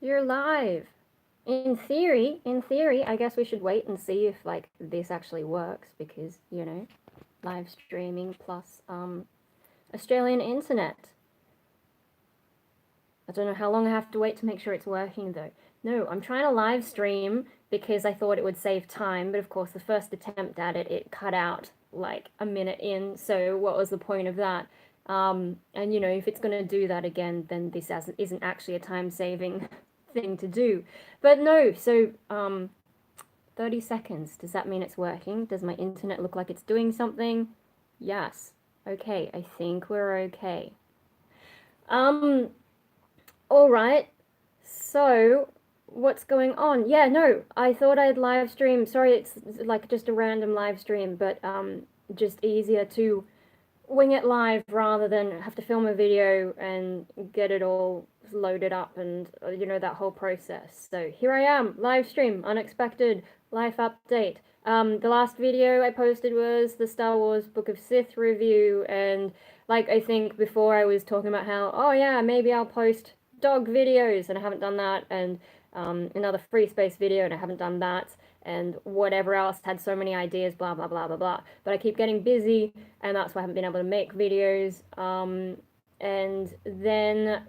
You're live. In theory, I guess we should wait and see if like this actually works because, you know, live streaming plus Australian internet. I don't know how long I have to wait to make sure it's working though. No, I'm trying to live stream because I thought it would save time, but of course the first attempt at it, it cut out like a minute in, so what was the point of that? And you know, if it's going to do that again, then this isn't actually a time-saving thing to do. But no, so 30 seconds. Does that mean it's working? Does my internet look like it's doing something? Yes. Okay, I think we're okay. Um, all right. So, what's going on? Yeah, no, I thought I'd live stream. Sorry, it's like just a random live stream, but just easier to wing it live rather than have to film a video and get it all loaded up and you know that whole process. So here I am, live stream, unexpected life update. The last video I posted was the Star Wars Book of Sith review, and like I think before I was talking about how, oh yeah, maybe I'll post dog videos, and I haven't done that, and another free space video, and I haven't done that, and whatever else, had so many ideas, blah blah blah blah blah. But I keep getting busy, and that's why I haven't been able to make videos. And then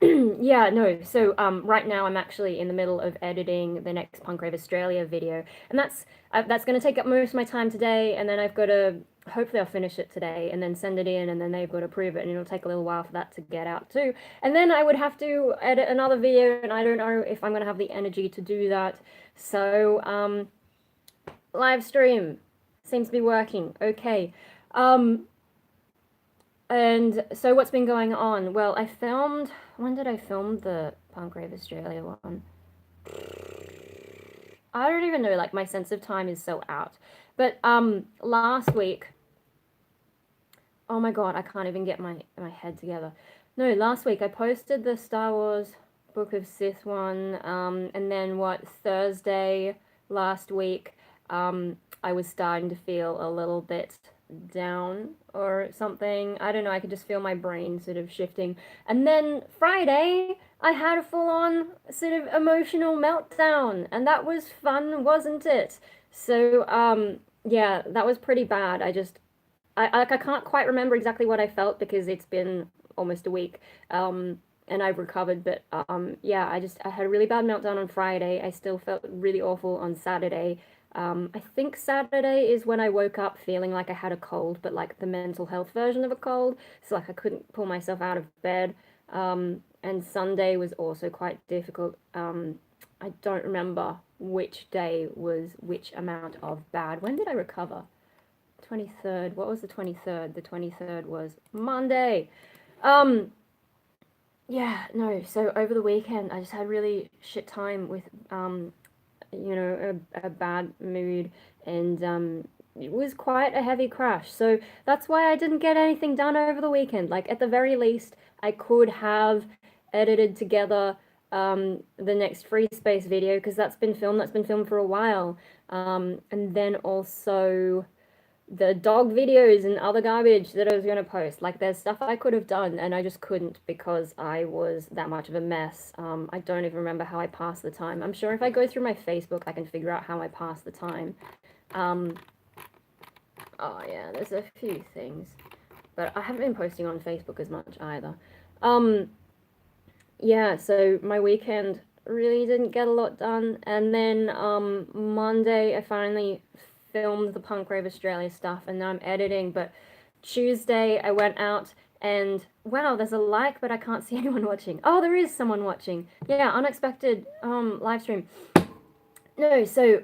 yeah, no. So right now I'm actually in the middle of editing the next Punk Rave Australia video, and that's going to take up most of my time today. And then I've got to hopefully I'll finish it today, and then send it in, and then they've got to approve it, and it'll take a little while for that to get out too. And then I would have to edit another video, and I don't know if I'm going to have the energy to do that. So live stream seems to be working. Okay. And so what's been going on? Well, I filmed. When did I film the Punk Rave Australia one? I don't even know. Like my sense of time is so out. But last week. Oh my god, I can't even get my head together. No, last week I posted the Star Wars Book of Sith one. And then what Thursday last week, I was starting to feel a little bit down or something. I don't know, I could just feel my brain sort of shifting. And then Friday, I had a full on sort of emotional meltdown, and that was fun, wasn't it? So, yeah, that was pretty bad. I can't quite remember exactly what I felt because it's been almost a week. And I've recovered, but yeah, I had a really bad meltdown on Friday. I still felt really awful on Saturday. I think Saturday is when I woke up feeling like I had a cold, but like the mental health version of a cold. So like I couldn't pull myself out of bed. And Sunday was also quite difficult. I don't remember which day was which amount of bad. When did I recover? 23rd. What was the 23rd? The 23rd was Monday. Um, yeah, no. So over the weekend, I just had really shit time with, you know, a bad mood, and it was quite a heavy crash. So that's why I didn't get anything done over the weekend. Like at the very least, I could have edited together the next free space video because that's been filmed. That's been filmed for a while. And then also the dog videos and other garbage that I was going to post. Like, there's stuff I could have done, and I just couldn't because I was that much of a mess. I don't even remember how I passed the time. I'm sure if I go through my Facebook, I can figure out how I passed the time. Um, oh, yeah, there's a few things. But I haven't been posting on Facebook as much either. Yeah, so my weekend really didn't get a lot done. And then Monday, I finally filmed the Punk Rave Australia stuff, and now I'm editing. But Tuesday, I went out, and wow, there's a like, but I can't see anyone watching. Oh, there is someone watching. Yeah, unexpected live stream. No, so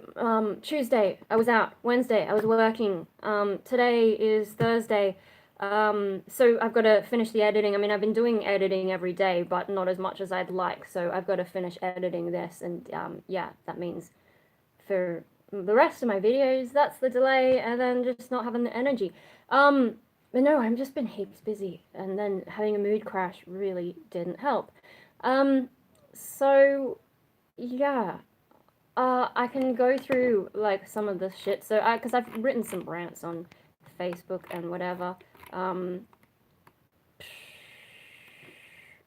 Tuesday I was out. Wednesday I was working. Today is Thursday. So I've got to finish the editing. I mean, I've been doing editing every day, but not as much as I'd like. So I've got to finish editing this, and yeah, that means for the rest of my videos, that's the delay, and then just not having the energy. But no, I've just been heaps busy, and then having a mood crash really didn't help. So yeah, I can go through like some of the shit. So, because I've written some rants on Facebook and whatever.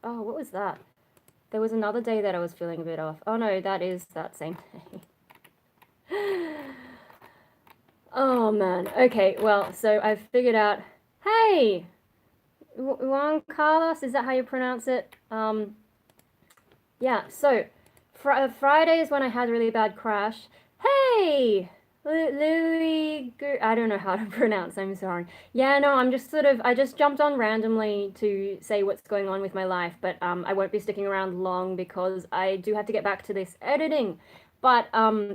Oh, what was that? There was another day that I was feeling a bit off. Oh no, that is that same day. Oh man. Okay, well, so I've figured out. Hey, Juan Carlos, is that how you pronounce it? Yeah. So, Friday is when I had a really bad crash. Hey, Louis. I don't know how to pronounce. I'm sorry. Yeah, no, I'm just sort of. I just jumped on randomly to say what's going on with my life, but I won't be sticking around long because I do have to get back to this editing. But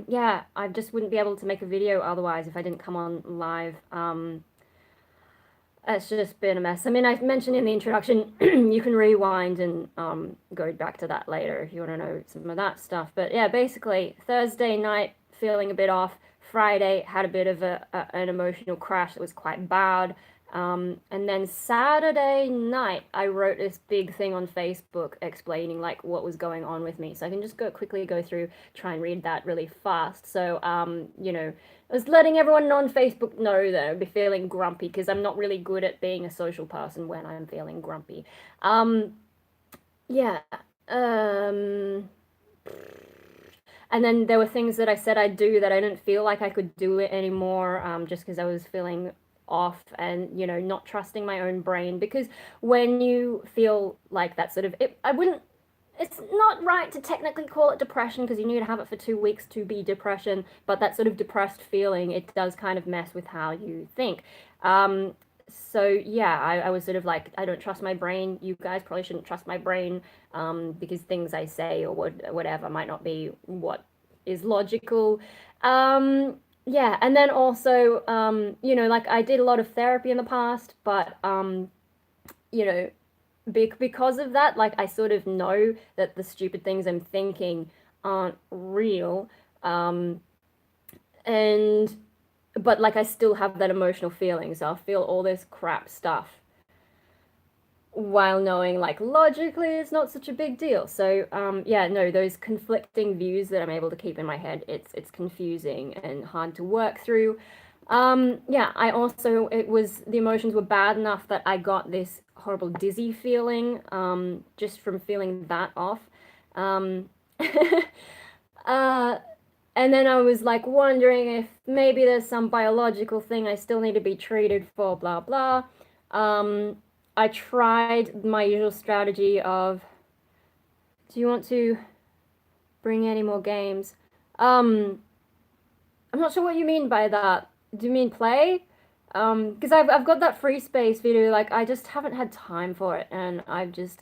yeah, I just wouldn't be able to make a video otherwise if I didn't come on live. It's just been a mess. I mean, I mentioned in the introduction, you can rewind and go back to that later if you want to know some of that stuff. But yeah, basically, Thursday night, feeling a bit off. Friday, had a bit of an emotional crash that was quite bad. And then Saturday night, I wrote this big thing on Facebook explaining like what was going on with me. So I can just quickly go through, try and read that really fast. So, you know, I was letting everyone on Facebook know that I'd be feeling grumpy because I'm not really good at being a social person when I'm feeling grumpy. Yeah. And then there were things that I said I'd do that I didn't feel like I could do it anymore, just because I was feeling off and, you know, not trusting my own brain. Because when you feel like that sort of, it's not right to technically call it depression because you need to have it for 2 weeks to be depression, but that sort of depressed feeling, it does kind of mess with how you think. So yeah, I was sort of like, I don't trust my brain. You guys probably shouldn't trust my brain, because things I say or whatever might not be what is logical. Yeah, and then also, you know, like I did a lot of therapy in the past, but you know, because of that, like I sort of know that the stupid things I'm thinking aren't real. And but like I still have that emotional feeling, so I'll feel all this crap stuff while knowing like logically it's not such a big deal. So yeah, no, those conflicting views that I'm able to keep in my head, it's confusing and hard to work through. Yeah, I also, the emotions were bad enough that I got this horrible dizzy feeling, just from feeling that off. Um, uh, and then I was like wondering if maybe there's some biological thing I still need to be treated for, blah, blah. I tried my usual strategy of, do you want to bring any more games? I'm not sure what you mean by that. Do you mean play? Because I've got that free space video, like I just haven't had time for it, and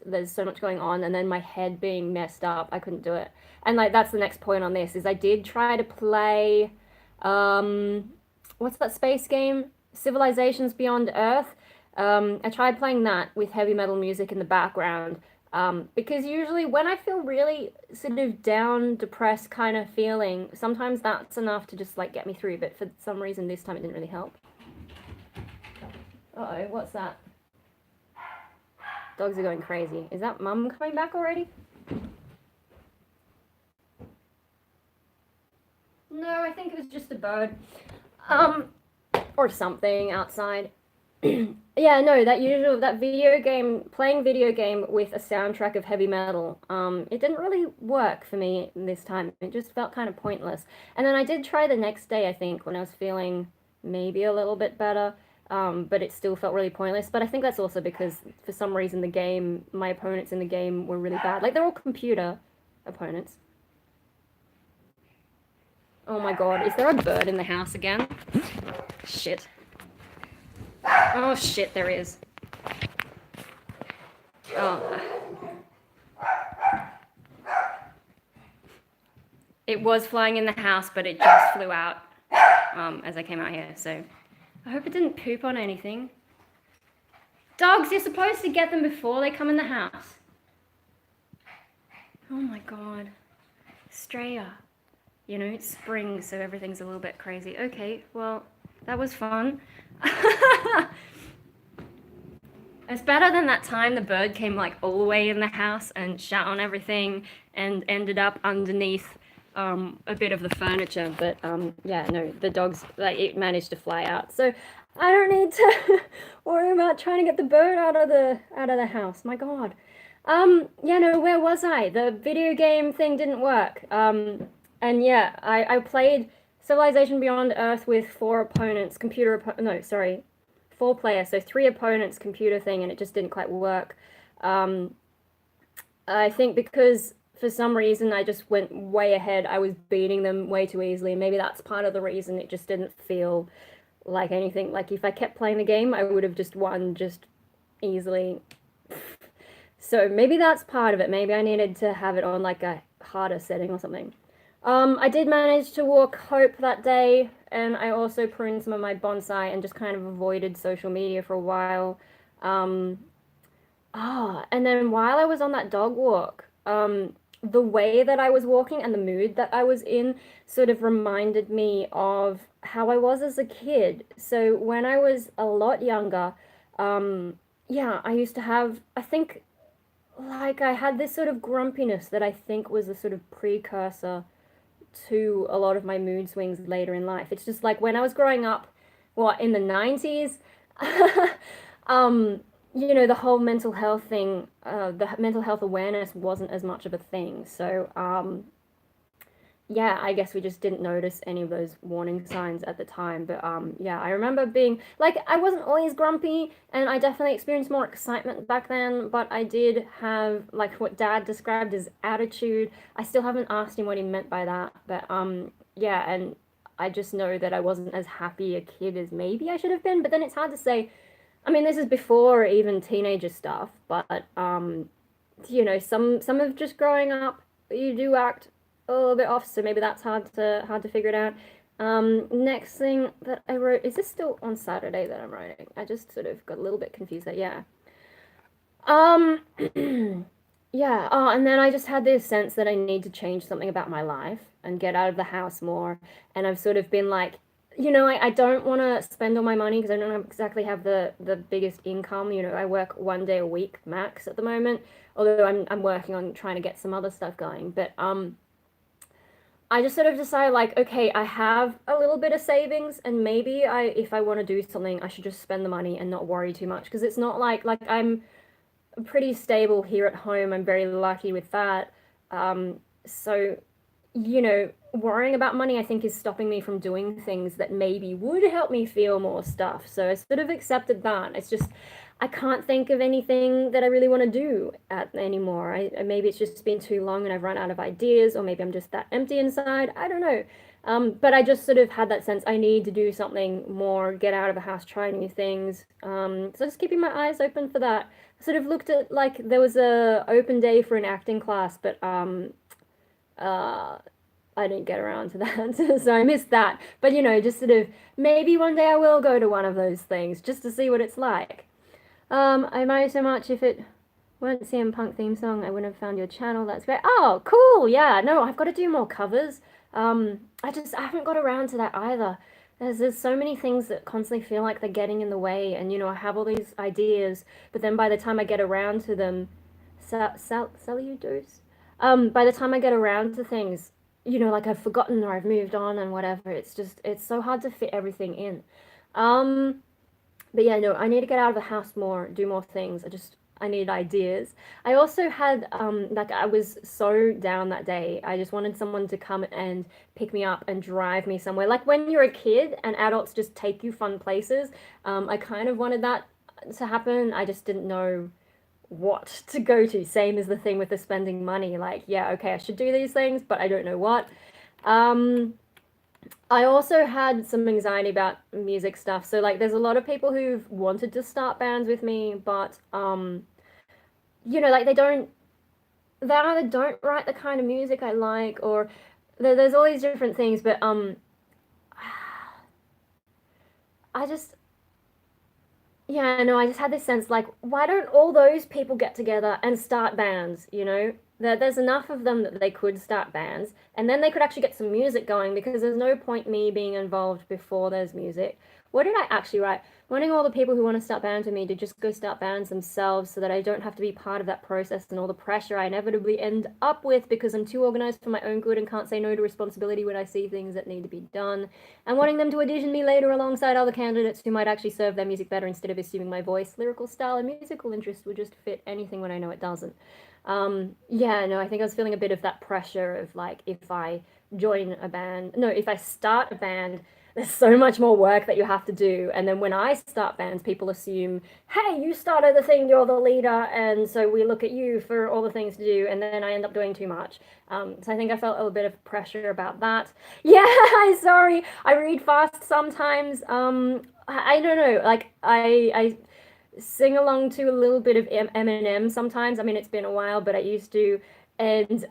there's so much going on, and then my head being messed up, I couldn't do it. And like that's the next point on this, is I did try to play, what's that space game? Civilizations Beyond Earth. I tried playing that with heavy metal music in the background, because usually when I feel really sort of down, depressed kind of feeling, sometimes that's enough to just like get me through, but for some reason this time it didn't really help. Uh-oh, what's that? Dogs are going crazy. Is that Mum coming back already? No, I think it was just a bird. Or something outside. Yeah, no, playing video game with a soundtrack of heavy metal, it didn't really work for me this time. It just felt kind of pointless. And then I did try the next day, I think, when I was feeling maybe a little bit better, but it still felt really pointless. But I think that's also because for some reason my opponents in the game were really bad. Like, they're all computer opponents. Oh my god, is there a bird in the house again? Shit. Oh shit, there is. Oh. It was flying in the house, but it just flew out as I came out here, so I hope it didn't poop on anything. Dogs, you're supposed to get them before they come in the house. Oh my god. Straya. You know, it's spring, so everything's a little bit crazy. Okay, well, that was fun. It's better than that time the bird came like all the way in the house and shat on everything and ended up underneath a bit of the furniture. But yeah, no, the dogs, like, it managed to fly out. So I don't need to worry about trying to get the bird out of the house. My God. Yeah, no, where was I? The video game thing didn't work. And yeah, I played Civilization Beyond Earth with four opponents, no, sorry, four players, so three opponents, computer thing, and it just didn't quite work. Um, I think because for some reason I just went way ahead. I was beating them way too easily. Maybe that's part of the reason it just didn't feel like anything. Like if I kept playing the game, I would have just won just easily. So maybe that's part of it. Maybe I needed to have it on like a harder setting or something. I did manage to walk Hope that day, and I also pruned some of my bonsai and just kind of avoided social media for a while. Um, and then while I was on that dog walk, the way that I was walking and the mood that I was in sort of reminded me of how I was as a kid. So when I was a lot younger, yeah, I used to have, I think, like I had this sort of grumpiness that I think was a sort of precursor to a lot of my mood swings later in life. It's just like when I was growing up, what, in the 90s, um, the whole mental health thing, the mental health awareness wasn't as much of a thing. So, yeah, I guess we just didn't notice any of those warning signs at the time. But yeah, I remember being like, I wasn't always grumpy, and I definitely experienced more excitement back then. But I did have like what Dad described as attitude. I still haven't asked him what he meant by that, but yeah, and I just know that I wasn't as happy a kid as maybe I should have been. But then it's hard to say. I mean, this is before even teenager stuff, but some of just growing up, you do act a little bit off, so maybe that's hard to figure it out. Next thing that I wrote, is this still on Saturday that I'm writing? I just sort of got a little bit confused there. Yeah. Um, yeah. Oh, and then I just had this sense that I need to change something about my life and get out of the house more. And I've sort of been like, I don't want to spend all my money because I don't exactly have the biggest income. I work 1 day a week max at the moment, although I'm working on trying to get some other stuff going. But I just sort of decided like, okay, I have a little bit of savings, and maybe if I want to do something, I should just spend the money and not worry too much because it's not like I'm pretty stable here at home. I'm very lucky with that. So, worrying about money, I think, is stopping me from doing things that maybe would help me feel more stuff. So I sort of accepted that. It's just, I can't think of anything that I really want to do anymore. Maybe it's just been too long and I've run out of ideas, or maybe I'm just that empty inside. I don't know. But I just sort of had that sense I need to do something more, get out of the house, try new things. So just keeping my eyes open for that. I sort of looked at like there was a open day for an acting class, but uh, I didn't get around to that, so I missed that. But just sort of maybe one day I will go to one of those things just to see what it's like. I might so much if it weren't CM Punk theme song, I wouldn't have found your channel. That's great. Oh, cool. Yeah, no, I've got to do more covers. I haven't got around to that either. There's so many things that constantly feel like they're getting in the way, and I have all these ideas, but then by the time I get around to them, cellulose. By the time I get around to things, like I've forgotten or I've moved on and whatever. It's so hard to fit everything in. But yeah, no, I need to get out of the house more, do more things. I needed ideas. I also had like I was so down that day. I just wanted someone to come and pick me up and drive me somewhere. Like when you're a kid and adults just take you fun places. I kind of wanted that to happen. I just didn't know what to go to. Same as the thing with the spending money. Like, yeah, okay, I should do these things, but I don't know what. I also had some anxiety about music stuff. So like there's a lot of people who've wanted to start bands with me, but like they either don't write the kind of music I like, or there's all these different things, but I just yeah, no, I just had this sense like, why don't all those people get together and start bands, there's enough of them that they could start bands, and then they could actually get some music going, because there's no point me being involved before there's music. what did I actually write? Wanting all the people who want to start bands with me to just go start bands themselves so that I don't have to be part of that process and all the pressure I inevitably end up with because I'm too organized for my own good and can't say no to responsibility when I see things that need to be done. And wanting them to audition me later alongside other candidates who might actually serve their music better instead of assuming my voice, lyrical style, and musical interest would just fit anything when I know it doesn't. Yeah, no, I think I was feeling a bit of that pressure of like, if I if I start a band, there's so much more work that you have to do. And then when I start bands, people assume, hey, you started the thing, you're the leader. And so we look at you for all the things to do. And then I end up doing too much. So I think I felt a little bit of pressure about that. Yeah, sorry. I read fast sometimes. I don't know. Like, I sing along to a little bit of Eminem sometimes. I mean, it's been a while, but I used to. And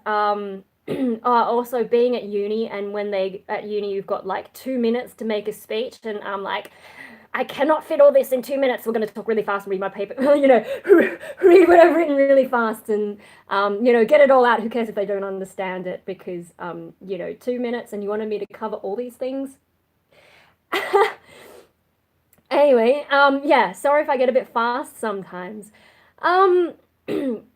also being at uni, and when they at uni you've got like 2 minutes to make a speech, and I'm like, I cannot fit all this in 2 minutes. We're going to talk really fast and read my paper, read what I've written really fast and, get it all out. Who cares if they don't understand it? Because, 2 minutes and you wanted me to cover all these things. Anyway, yeah, sorry if I get a bit fast sometimes.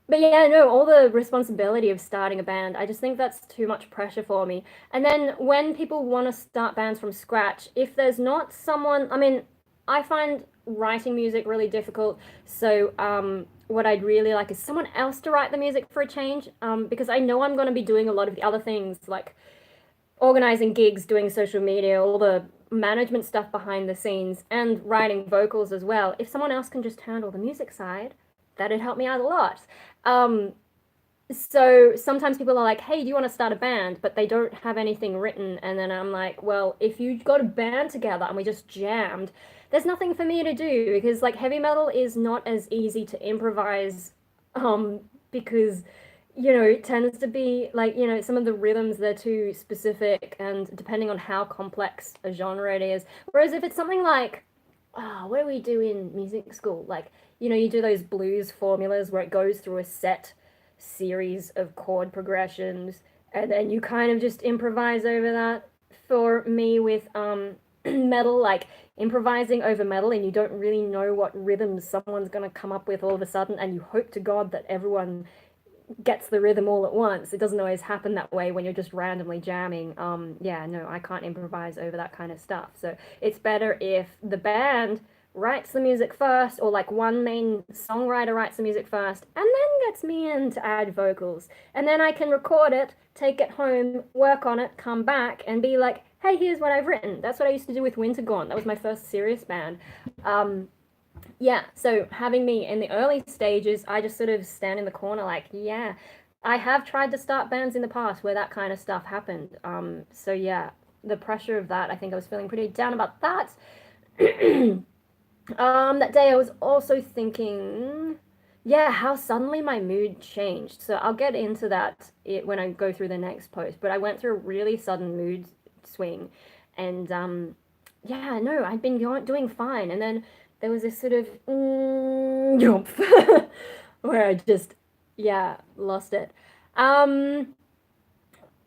But yeah, no, all the responsibility of starting a band, I just think that's too much pressure for me. And then when people want to start bands from scratch, if there's not someone, I mean, I find writing music really difficult. So what I'd really like is someone else to write the music for a change, because I know I'm going to be doing a lot of the other things like organizing gigs, doing social media, all the management stuff behind the scenes, and writing vocals as well. If someone else can just handle the music side, that'd help me out a lot. So sometimes people are like, hey, do you want to start a band? But they don't have anything written. And then I'm like, well, if you got a band together and we just jammed, there's nothing for me to do because like heavy metal is not as easy to improvise, because it tends to be like, some of the rhythms, they're too specific and depending on how complex a genre it is. Whereas if it's something like, what do we do in music school? Like, you do those blues formulas where it goes through a set series of chord progressions and then you kind of just improvise over that. For me with metal, like improvising over metal, and you don't really know what rhythms someone's going to come up with all of a sudden, and you hope to God that everyone gets the rhythm all at once. It doesn't always happen that way when you're just randomly jamming. Yeah, no, I can't improvise over that kind of stuff. So it's better if the band writes the music first, or like one main songwriter writes the music first and then gets me in to add vocals. And then I can record it, take it home, work on it, come back and be like, hey, here's what I've written. That's what I used to do with Wintergone. That was my first serious band. Yeah, so having me in the early stages, I just sort of stand in the corner like, yeah, I have tried to start bands in the past where that kind of stuff happened. So yeah, the pressure of that, I think I was feeling pretty down about that. That day I was also thinking, yeah, how suddenly my mood changed. So I'll get into that when I go through the next post, but I went through a really sudden mood swing and yeah, no, I'd been doing fine. And then there was this sort of jump where I just, yeah, lost it. So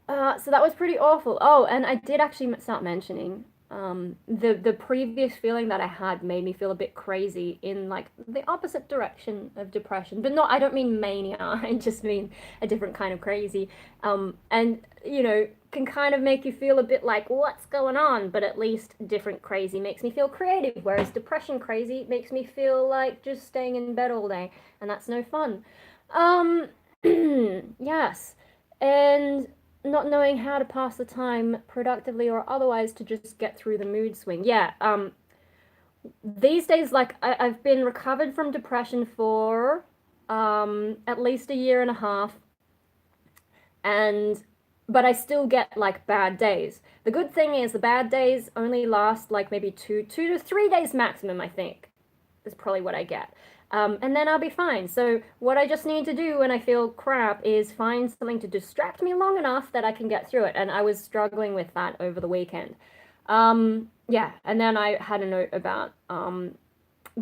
that was pretty awful. Oh, and I did actually start mentioning the previous feeling that I had made me feel a bit crazy in like the opposite direction of depression, but I don't mean mania. I just mean a different kind of crazy. And can kind of make you feel a bit like what's going on, but at least different crazy makes me feel creative, whereas depression crazy makes me feel like just staying in bed all day, and that's no fun. Yes, and not knowing how to pass the time productively or otherwise to just get through the mood swing. Yeah, these days, like, I've been recovered from depression for at least a year and a half, but I still get like bad days. The good thing is the bad days only last like maybe 2 to 3 days maximum, I think, is probably what I get. And then I'll be fine. So what I just need to do when I feel crap is find something to distract me long enough that I can get through it. And I was struggling with that over the weekend. Yeah, and then I had a note about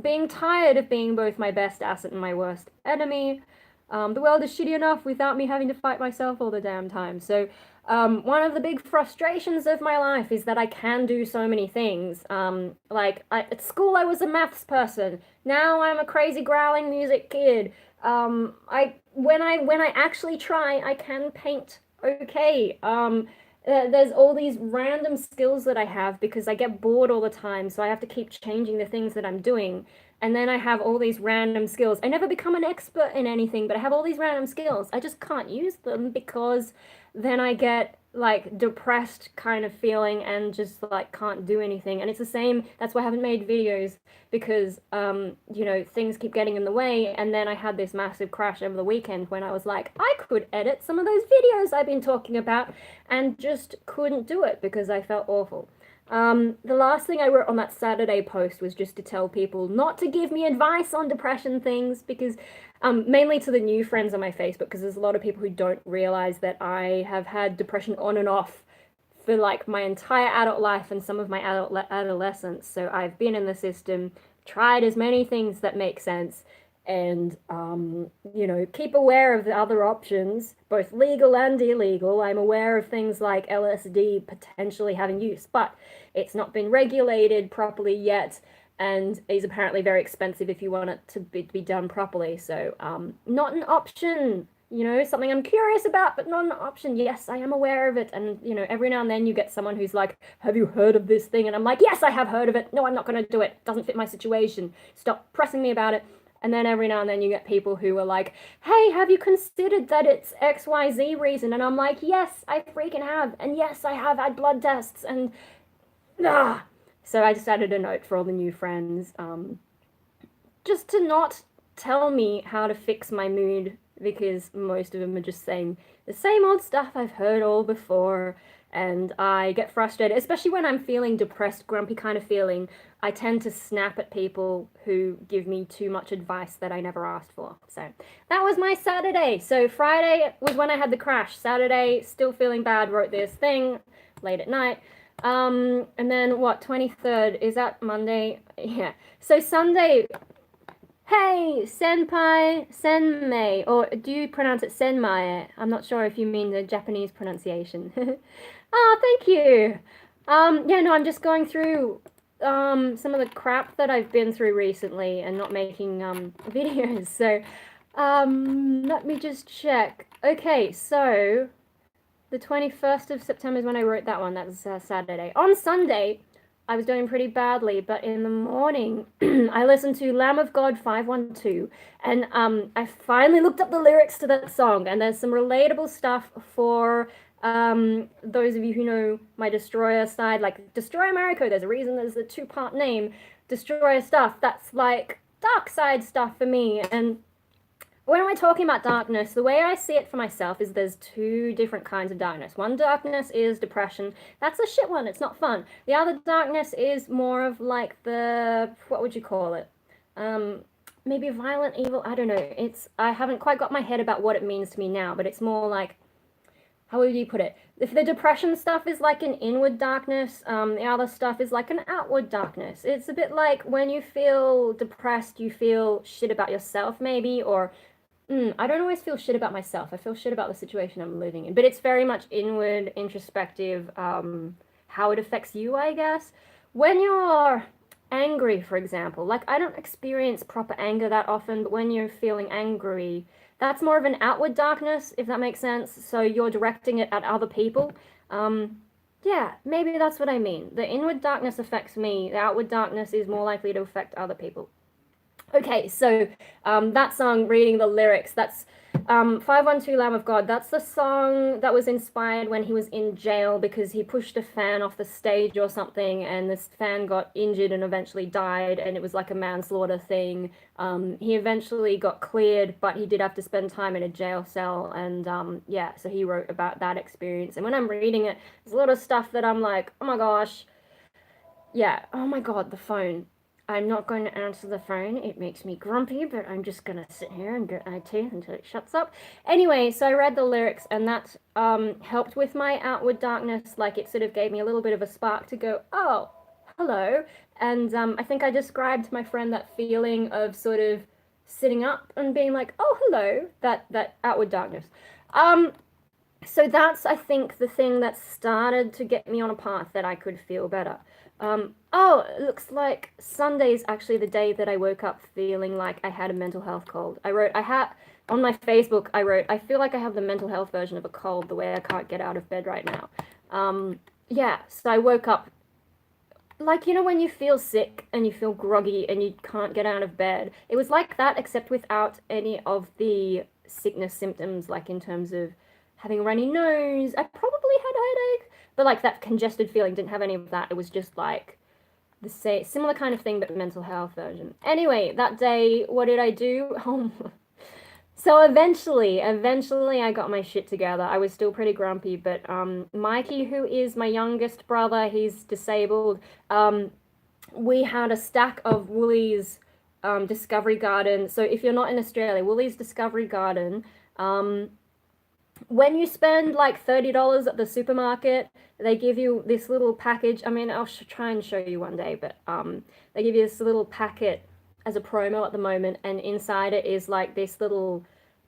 being tired of being both my best asset and my worst enemy. The world is shitty enough without me having to fight myself all the damn time. So, one of the big frustrations of my life is that I can do so many things. At school, I was a maths person. Now I'm a crazy growling music kid. When I actually try, I can paint okay. There's all these random skills that I have because I get bored all the time, so I have to keep changing the things that I'm doing. And then I have all these random skills. I never become an expert in anything, but I have all these random skills. I just can't use them because then I get like depressed kind of feeling and just like can't do anything. And it's the same. That's why I haven't made videos because things keep getting in the way. And then I had this massive crash over the weekend when I was like, I could edit some of those videos I've been talking about and just couldn't do it because I felt awful. The last thing I wrote on that Saturday post was just to tell people not to give me advice on depression things because, mainly to the new friends on my Facebook, because there's a lot of people who don't realize that I have had depression on and off for like my entire adult life and some of my adolescence. So I've been in the system, tried as many things that make sense, and keep aware of the other options, both legal and illegal. I'm aware of things like LSD potentially having use, but it's not been regulated properly yet and is apparently very expensive if you want it to be done properly. So not an option, something I'm curious about, but not an option. Yes, I am aware of it. And, every now and then you get someone who's like, have you heard of this thing? And I'm like, yes, I have heard of it. No, I'm not going to do it. It doesn't fit my situation. Stop pressing me about it. And then every now and then you get people who are like, hey, have you considered that it's XYZ reason? And I'm like, yes, I freaking have. And yes, I have had blood tests. And so I just added a note for all the new friends, just to not tell me how to fix my mood, because most of them are just saying the same old stuff I've heard all before. And I get frustrated, especially when I'm feeling depressed, grumpy kind of feeling. I tend to snap at people who give me too much advice that I never asked for. So that was my Saturday. So Friday was when I had the crash. Saturday, still feeling bad, wrote this thing late at night. And then what, 23rd, is that Monday? Yeah. So Sunday, hey, senpai, senmei, or do you pronounce it senmai? I'm not sure if you mean the Japanese pronunciation. Oh, thank you. Yeah, no, I'm just going through some of the crap that I've been through recently and not making videos. So, let me just check. Okay, so the 21st of September is when I wrote that one. That was Saturday. On Sunday, I was doing pretty badly, but in the morning, I listened to Lamb of God 512, and I finally looked up the lyrics to that song, and there's some relatable stuff for those of you who know my Destroyer side, like Destroy America. There's a reason there's a two-part name. Destroyer stuff, that's like dark side stuff for me, and when we're talking about darkness, the way I see it for myself is there's two different kinds of darkness. One darkness is depression. That's a shit one. It's not fun. The other darkness is more of like what would you call it? Maybe violent evil. I don't know. I haven't quite got my head about what it means to me now, but it's more like, how would you put it? If the depression stuff is like an inward darkness, the other stuff is like an outward darkness. It's a bit like when you feel depressed, you feel shit about yourself maybe, or I don't always feel shit about myself. I feel shit about the situation I'm living in. But it's very much inward, introspective, how it affects you, I guess. When you're angry, for example, like I don't experience proper anger that often, but when you're feeling angry, that's more of an outward darkness, if that makes sense. So you're directing it at other people. Yeah, maybe that's what I mean. The inward darkness affects me. The outward darkness is more likely to affect other people. Okay, so that song, reading the lyrics, that's 512 Lamb of God. That's the song that was inspired when he was in jail because he pushed a fan off the stage or something, and this fan got injured and eventually died, and it was like a manslaughter thing. He eventually got cleared, but he did have to spend time in a jail cell, and yeah, so he wrote about that experience. And when I'm reading it, there's a lot of stuff that I'm like, oh my gosh. Yeah, oh my God, the phone. I'm not going to answer the phone. It makes me grumpy, but I'm just going to sit here and grit my teeth until it shuts up. Anyway, so I read the lyrics, and that helped with my outward darkness. Like, it sort of gave me a little bit of a spark to go, oh, hello. And I think I described to my friend that feeling of sort of sitting up and being like, oh, hello, that outward darkness. So that's, I think, the thing that started to get me on a path that I could feel better. Oh, it looks like Sunday's actually the day that I woke up feeling like I had a mental health cold. On my Facebook, I feel like I have the mental health version of a cold, the way I can't get out of bed right now. Yeah, so I woke up, like, when you feel sick and you feel groggy and you can't get out of bed. It was like that, except without any of the sickness symptoms, like in terms of having a runny nose. I probably had a headache, but like that congested feeling didn't have any of that. It was just like the same, similar kind of thing, but mental health version. Anyway, that day, what did I do? So eventually I got my shit together. I was still pretty grumpy, but Mikey, who is my youngest brother, he's disabled. We had a stack of Woolies Discovery Garden. So if you're not in Australia, Woolies Discovery Garden, when you spend like $30 at the supermarket, they give you this little package. I mean, I'll try and show you one day, but they give you this little packet as a promo at the moment, and inside it is like this little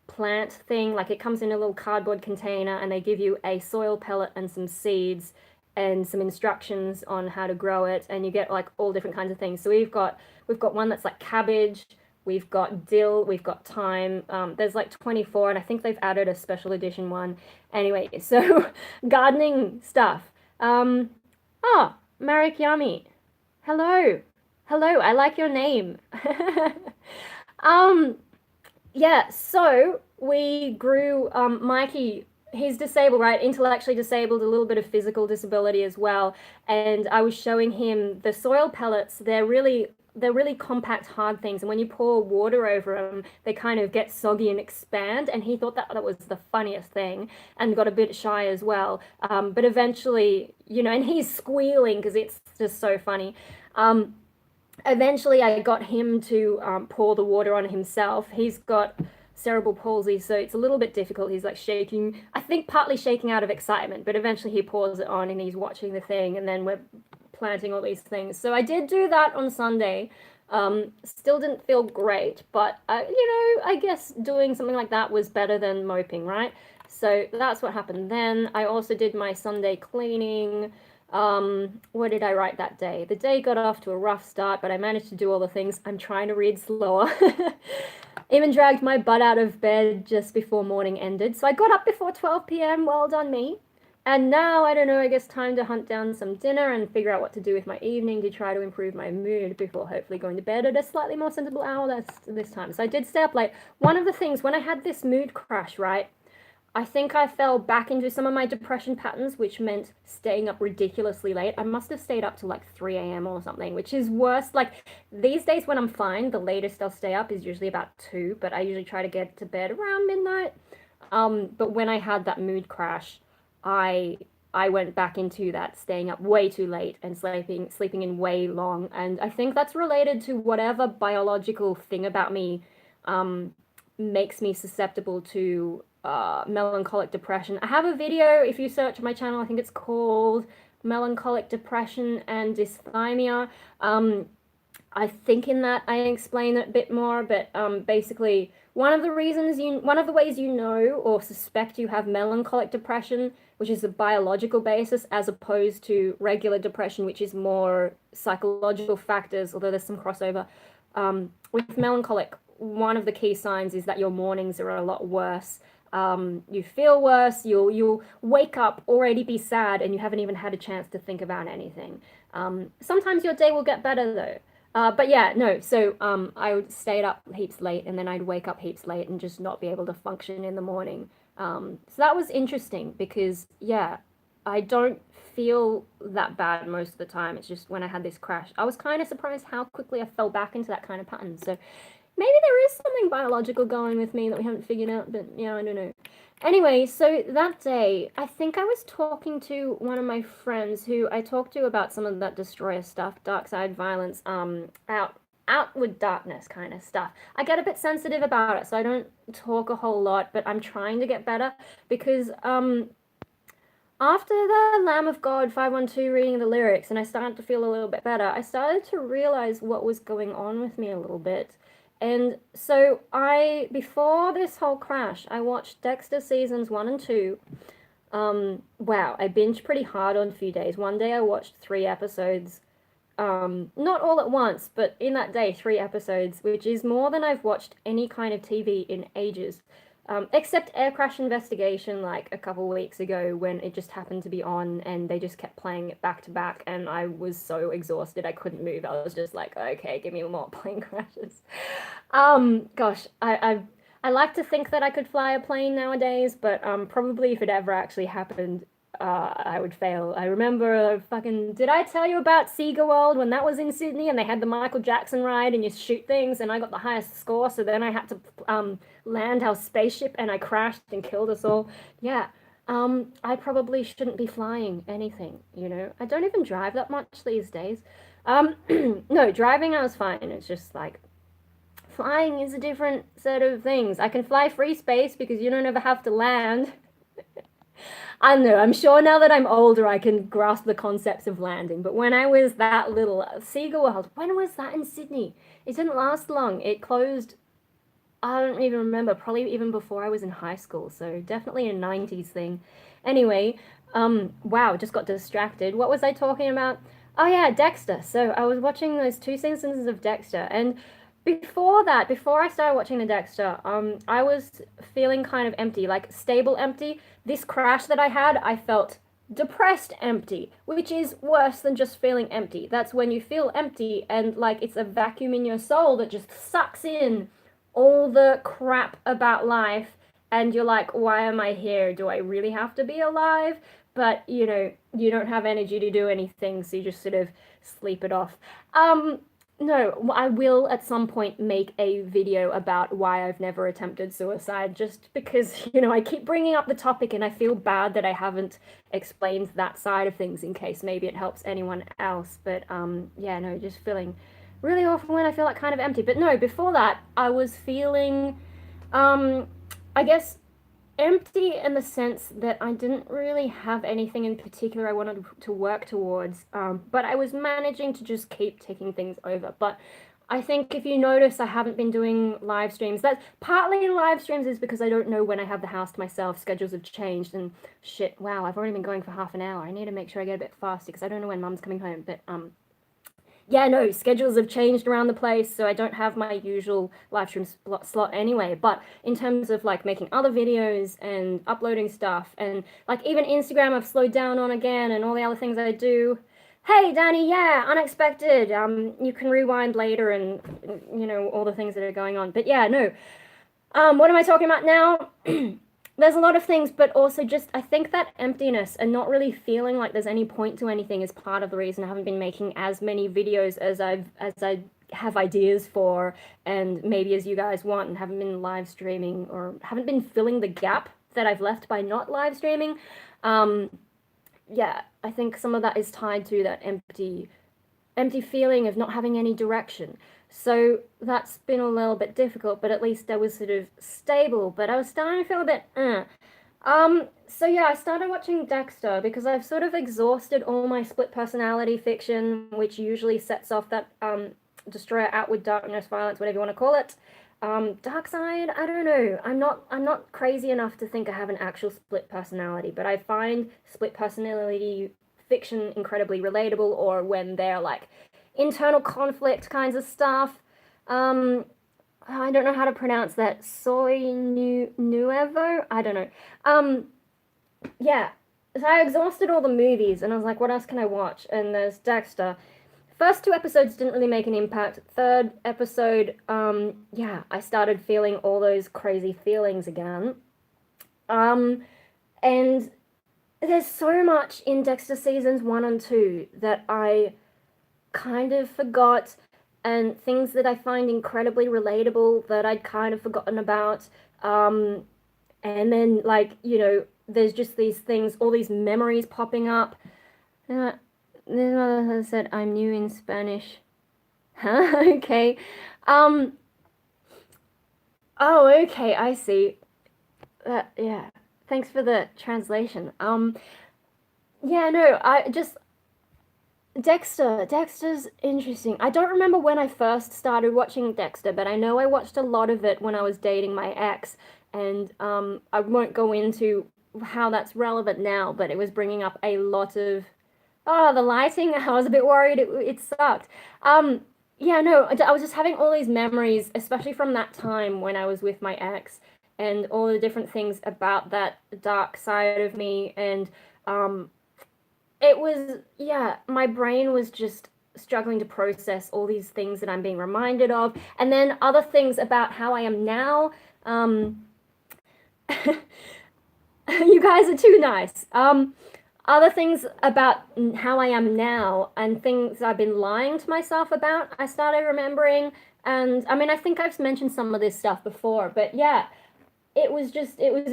plant thing. Like, it comes in a little cardboard container, and they give you a soil pellet and some seeds and some instructions on how to grow it, and you get like all different kinds of things. So we've got one that's like cabbage, we've got dill, we've got thyme. There's like 24, and I think they've added a special edition one. Anyway, so gardening stuff. Marikyami, hello. Hello, I like your name. Yeah, so we grew, Mikey, he's disabled, right? Intellectually disabled, a little bit of physical disability as well. And I was showing him the soil pellets. They're really compact, hard things. And when you pour water over them, they kind of get soggy and expand. And he thought that was the funniest thing, and got a bit shy as well. But eventually, and he's squealing because it's just so funny. Eventually I got him to pour the water on himself. He's got cerebral palsy, so it's a little bit difficult. He's like shaking, I think partly shaking out of excitement, but eventually he pours it on and he's watching the thing, and then we're planting all these things. So I did do that on Sunday. Still didn't feel great, but I guess doing something like that was better than moping, right? So that's what happened then. I also did my Sunday cleaning. What did I write that day? The day got off to a rough start, but I managed to do all the things. I'm trying to read slower. Even dragged my butt out of bed just before morning ended. So I got up before 12 p.m. Well done me. And now, I don't know, I guess time to hunt down some dinner and figure out what to do with my evening to try to improve my mood before hopefully going to bed at a slightly more sensible hour this time. So I did stay up late. One of the things, when I had this mood crash, right, I think I fell back into some of my depression patterns, which meant staying up ridiculously late. I must have stayed up till like 3 a.m. or something, which is worse. Like, these days when I'm fine, the latest I'll stay up is usually about 2, but I usually try to get to bed around midnight. But when I had that mood crash, I went back into that staying up way too late and sleeping in way long. And I think that's related to whatever biological thing about me makes me susceptible to melancholic depression. I have a video, if you search my channel, I think it's called Melancholic Depression and Dysthymia. I think in that I explain it a bit more, but basically one of the ways you know or suspect you have melancholic depression, which is a biological basis, as opposed to regular depression, which is more psychological factors, although there's some crossover. With melancholic, one of the key signs is that your mornings are a lot worse. You feel worse, you'll wake up already be sad, and you haven't even had a chance to think about anything. Sometimes your day will get better though. But yeah, no, so I stayed up heaps late, and then I'd wake up heaps late and just not be able to function in the morning. So that was interesting because, yeah, I don't feel that bad most of the time. It's just when I had this crash, I was kind of surprised how quickly I fell back into that kind of pattern. So maybe there is something biological going with me that we haven't figured out, but yeah, I don't know. Anyway, so that day, I think I was talking to one of my friends who I talked to about some of that destroyer stuff, dark side violence, outward darkness kind of stuff. I get a bit sensitive about it, so I don't talk a whole lot, but I'm trying to get better because after the Lamb of God 512 reading the lyrics and I started to feel a little bit better, I started to realize what was going on with me a little bit. And so before this whole crash, I watched Dexter seasons 1 and 2. Wow, I binged pretty hard on a few days. One day I watched 3 episodes, not all at once, but in that day, 3 episodes, which is more than I've watched any kind of TV in ages. Except Air Crash Investigation, like a couple weeks ago, when it just happened to be on and they just kept playing it back to back, and I was so exhausted I couldn't move. I was just like, okay, give me more plane crashes. Gosh, I like to think that I could fly a plane nowadays, but probably if it ever actually happened, I would fail. I remember did I tell you about Sega World when that was in Sydney and they had the Michael Jackson ride and you shoot things and I got the highest score, so then I had to land our spaceship and I crashed and killed us all. Yeah. I probably shouldn't be flying anything, you know. I don't even drive that much these days. No, driving I was fine. It's just like flying is a different set of things. I can fly free space because you don't ever have to land. I don't know. I'm sure now that I'm older, I can grasp the concepts of landing. But when I was that little, Sega World, when was that in Sydney? It didn't last long. It closed, I don't even remember, probably even before I was in high school. So definitely a 90s thing. Anyway, wow, just got distracted. What was I talking about? Oh yeah, Dexter. So I was watching those 2 seasons of Dexter, and before that, before I started watching the Dexter, I was feeling kind of empty, like stable empty. This crash that I had, I felt depressed empty, which is worse than just feeling empty. That's when you feel empty and like it's a vacuum in your soul that just sucks in all the crap about life, and you're like, why am I here? Do I really have to be alive? But you know, you don't have energy to do anything, so you just sort of sleep it off. No, I will at some point make a video about why I've never attempted suicide, just because, you know, I keep bringing up the topic and I feel bad that I haven't explained that side of things in case maybe it helps anyone else. But yeah, no, just feeling really awful when I feel like kind of empty. But no, before that, I was feeling, I guess, empty in the sense that I didn't really have anything in particular I wanted to work towards, but I was managing to just keep ticking things over. But I think if you notice, I haven't been doing live streams. That's partly live streams is because I don't know when I have the house to myself. Schedules have changed and shit. Wow, I've already been going for half an hour. I need to make sure I get a bit faster because I don't know when Mum's coming home. But yeah, no, schedules have changed around the place, so I don't have my usual live stream slot anyway. But in terms of like making other videos and uploading stuff, and like even Instagram, I've slowed down on again, and all the other things I do. Hey, Danny, yeah, unexpected. You can rewind later, and you know all the things that are going on. But yeah, no. What am I talking about now? There's a lot of things, but also just I think that emptiness and not really feeling like there's any point to anything is part of the reason I haven't been making as many videos as I have ideas for, and maybe as you guys want, and haven't been live streaming or haven't been filling the gap that I've left by not live streaming. Yeah, I think some of that is tied to that empty feeling of not having any direction. So that's been a little bit difficult, but at least I was sort of stable. But I was starting to feel a bit, So yeah, I started watching Dexter because I've sort of exhausted all my split personality fiction, which usually sets off that destroyer outward darkness, violence, whatever you want to call it. Dark side, I don't know. I'm not crazy enough to think I have an actual split personality, but I find split personality fiction incredibly relatable, or when they're like internal conflict kinds of stuff. I don't know how to pronounce that. Nuevo? I don't know. Yeah. So I exhausted all the movies and I was like, what else can I watch? And there's Dexter. First 2 episodes didn't really make an impact. Third episode, yeah, I started feeling all those crazy feelings again. And there's so much in Dexter seasons 1 and 2 that I kind of forgot, and things that I find incredibly relatable that I'd kind of forgotten about. And then, like, you know, there's just these things, all these memories popping up. This mother said, I'm new in Spanish. Huh? Okay. Oh, okay, I see. Yeah. Thanks for the translation. Yeah, no, I just, Dexter's interesting. I don't remember when I first started watching Dexter, but I know I watched a lot of it when I was dating my ex, and I won't go into how that's relevant now, but it was bringing up a lot of the lighting. I was a bit worried. It sucked. Um, yeah, no, I was just having all these memories, especially from that time when I was with my ex, and all the different things about that dark side of me, and um, it was, yeah, my brain was just struggling to process all these things that I'm being reminded of, and then other things about how I am now. You guys are too nice. Other things about how I am now and things I've been lying to myself about, I started remembering. And I mean, I think I've mentioned some of this stuff before, but yeah, it was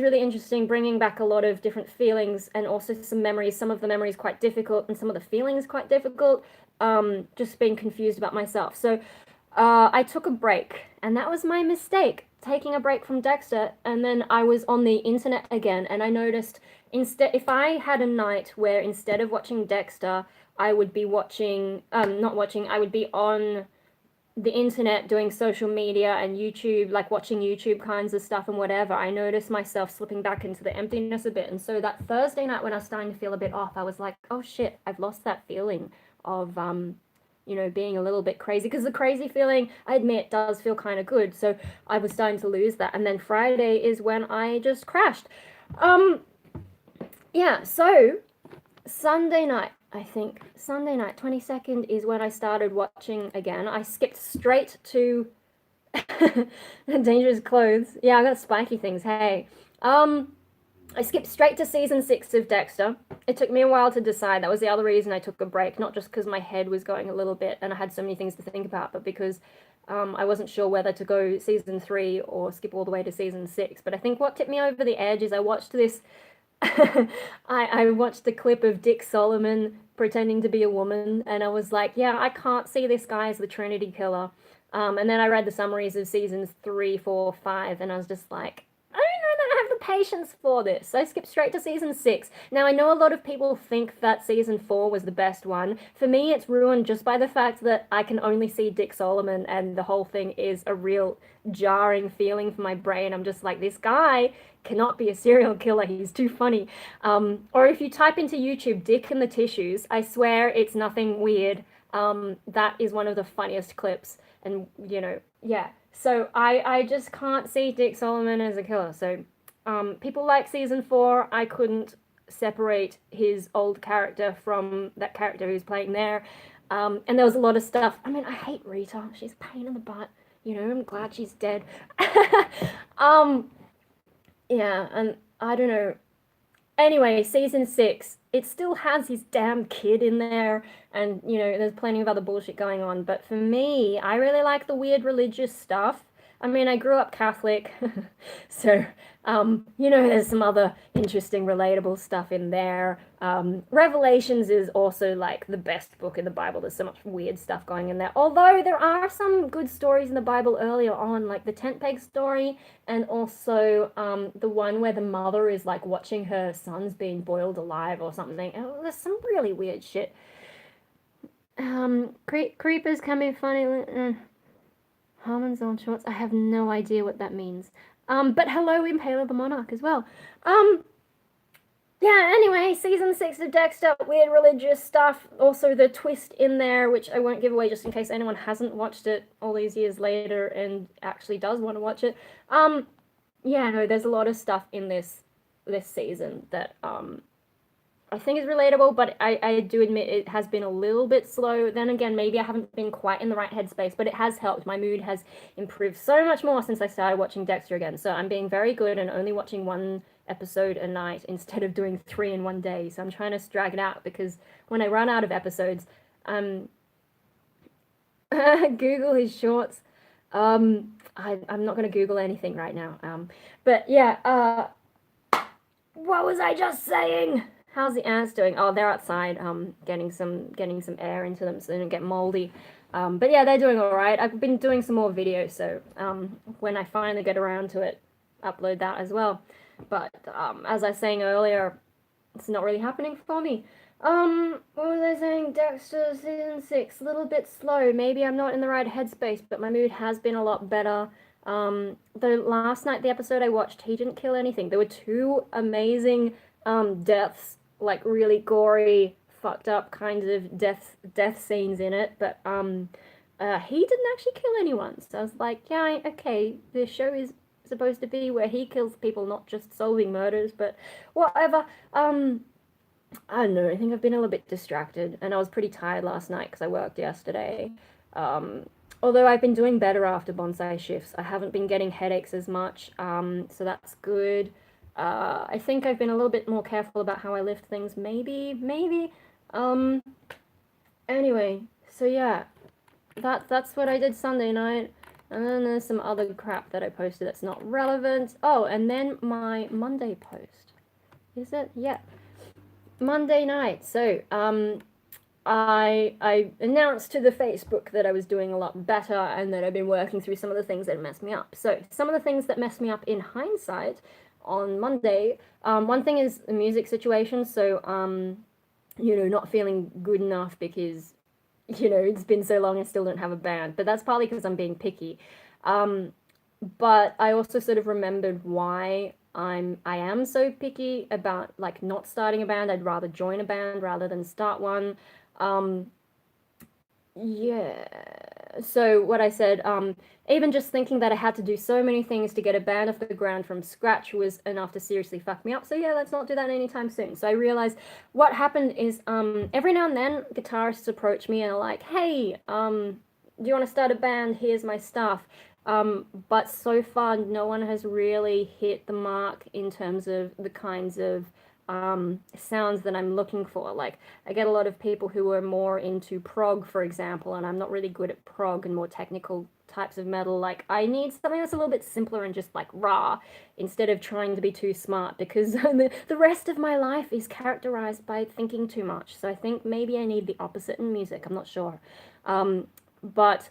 really interesting bringing back a lot of different feelings and also some memories. Some of the memories quite difficult and some of the feelings quite difficult. Just being confused about myself. So I took a break, and that was my mistake, taking a break from Dexter. And then I was on the internet again, and I noticed instead, if I had a night where instead of watching Dexter, I would be watching, not watching, I would be on the internet doing social media and YouTube, like watching YouTube kinds of stuff and whatever, I noticed myself slipping back into the emptiness a bit. And so that Thursday night when I was starting to feel a bit off, I was like, oh shit, I've lost that feeling of, being a little bit crazy. Because the crazy feeling, I admit, does feel kind of good. So I was starting to lose that. And then Friday is when I just crashed. Um, yeah, so Sunday night, I think. Sunday night, 22nd, is when I started watching again. I skipped straight to Dangerous Clothes. Yeah, I got spiky things. Hey. I skipped straight to season 6 of Dexter. It took me a while to decide. That was the other reason I took a break, not just because my head was going a little bit and I had so many things to think about, but because I wasn't sure whether to go season 3 or skip all the way to season 6. But I think what tipped me over the edge is I watched this I watched a clip of Dick Solomon pretending to be a woman, and I was like, yeah, I can't see this guy as the Trinity Killer. And then I read the summaries of seasons 3, 4, 5, and I was just like, I don't know that I have the patience for this. So I skipped straight to season 6. Now, I know a lot of people think that season 4 was the best one. For me, it's ruined just by the fact that I can only see Dick Solomon, and the whole thing is a real jarring feeling for my brain. I'm just like, this guy cannot be a serial killer. He's too funny. Or if you type into YouTube Dick and the Tissues, I swear it's nothing weird. That is one of the funniest clips. And, yeah. So I just can't see Dick Solomon as a killer. So people like season 4, I couldn't separate his old character from that character who's playing there. And there was a lot of stuff. I mean, I hate Rita. She's a pain in the butt. I'm glad she's dead. um, yeah, and I don't know. Anyway, season 6, it still has his damn kid in there, and there's plenty of other bullshit going on. But for me, I really like the weird religious stuff. I mean, I grew up Catholic, so there's some other interesting, relatable stuff in there. Revelations is also like the best book in the Bible. There's so much weird stuff going in there. Although there are some good stories in the Bible earlier on, like the tent peg story, and also the one where the mother is like watching her sons being boiled alive or something. Oh, there's some really weird shit. Creepers can be funny. Harmon's on shorts. I have no idea what that means. But hello, Impaler the Monarch as well. Yeah, anyway, season 6 of Dexter, weird religious stuff. Also, the twist in there, which I won't give away just in case anyone hasn't watched it all these years later and actually does want to watch it. Yeah, no, there's a lot of stuff in this season that I think is relatable, but I do admit it has been a little bit slow. Then again, maybe I haven't been quite in the right headspace, but it has helped. My mood has improved so much more since I started watching Dexter again. So I'm being very good and only watching one episode a night instead of doing 3 in one day. So I'm trying to drag it out because when I run out of episodes, Google his shorts. I'm not going to Google anything right now. But yeah, what was I just saying? How's the ants doing? Oh, they're outside, getting some air into them so they don't get moldy. But yeah, they're doing all right. I've been doing some more videos, so when I finally get around to it, upload that as well. But as I was saying earlier, it's not really happening for me. What was I saying? Dexter season 6, a little bit slow. Maybe I'm not in the right headspace, but my mood has been a lot better. The last night, the episode I watched, he didn't kill anything. There were two amazing deaths, like really gory, fucked up kinds of death scenes in it, but he didn't actually kill anyone. So I was like, yeah, okay, the show is supposed to be where he kills people, not just solving murders, but whatever. I don't know. I think I've been a little bit distracted, and I was pretty tired last night because I worked yesterday. Um, Although I've been doing better after bonsai shifts, I haven't been getting headaches as much, so that's good. I think I've been a little bit more careful about how I lift things, maybe. Um, anyway, so yeah, that's what I did Sunday night, and then there's some other crap that I posted that's not relevant. Oh, and then my Monday post. Is it? Yeah. Monday night. So, I announced to the Facebook that I was doing a lot better and that I've been working through some of the things that messed me up. So, some of the things that messed me up in hindsight on Monday, one thing is the music situation. So, not feeling good enough because, it's been so long and still don't have a band. But that's partly because I'm being picky. Um, but I also sort of remembered why I am so picky about like not starting a band. I'd rather join a band rather than start one. Um, yeah. So what I said, even just thinking that I had to do so many things to get a band off the ground from scratch was enough to seriously fuck me up. So yeah, let's not do that anytime soon. So I realized what happened is, every now and then guitarists approach me and are like, hey, do you want to start a band? Here's my stuff. But so far, no one has really hit the mark in terms of the kinds of sounds that I'm looking for. Like, I get a lot of people who are more into prog, for example, and I'm not really good at prog and more technical types of metal. Like, I need something that's a little bit simpler and just like raw instead of trying to be too smart because the rest of my life is characterized by thinking too much. So I think maybe I need the opposite in music. I'm not sure. But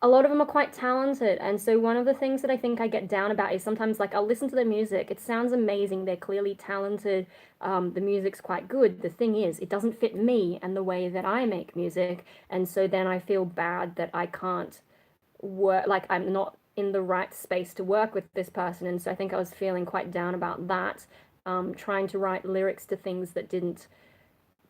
a lot of them are quite talented. And so one of the things that I think I get down about is sometimes like I'll listen to their music. It sounds amazing. They're clearly talented. The music's quite good. The thing is, it doesn't fit me and the way that I make music. And so then I feel bad that I can't work, like I'm not in the right space to work with this person. And so I think I was feeling quite down about that. Trying to write lyrics to things that didn't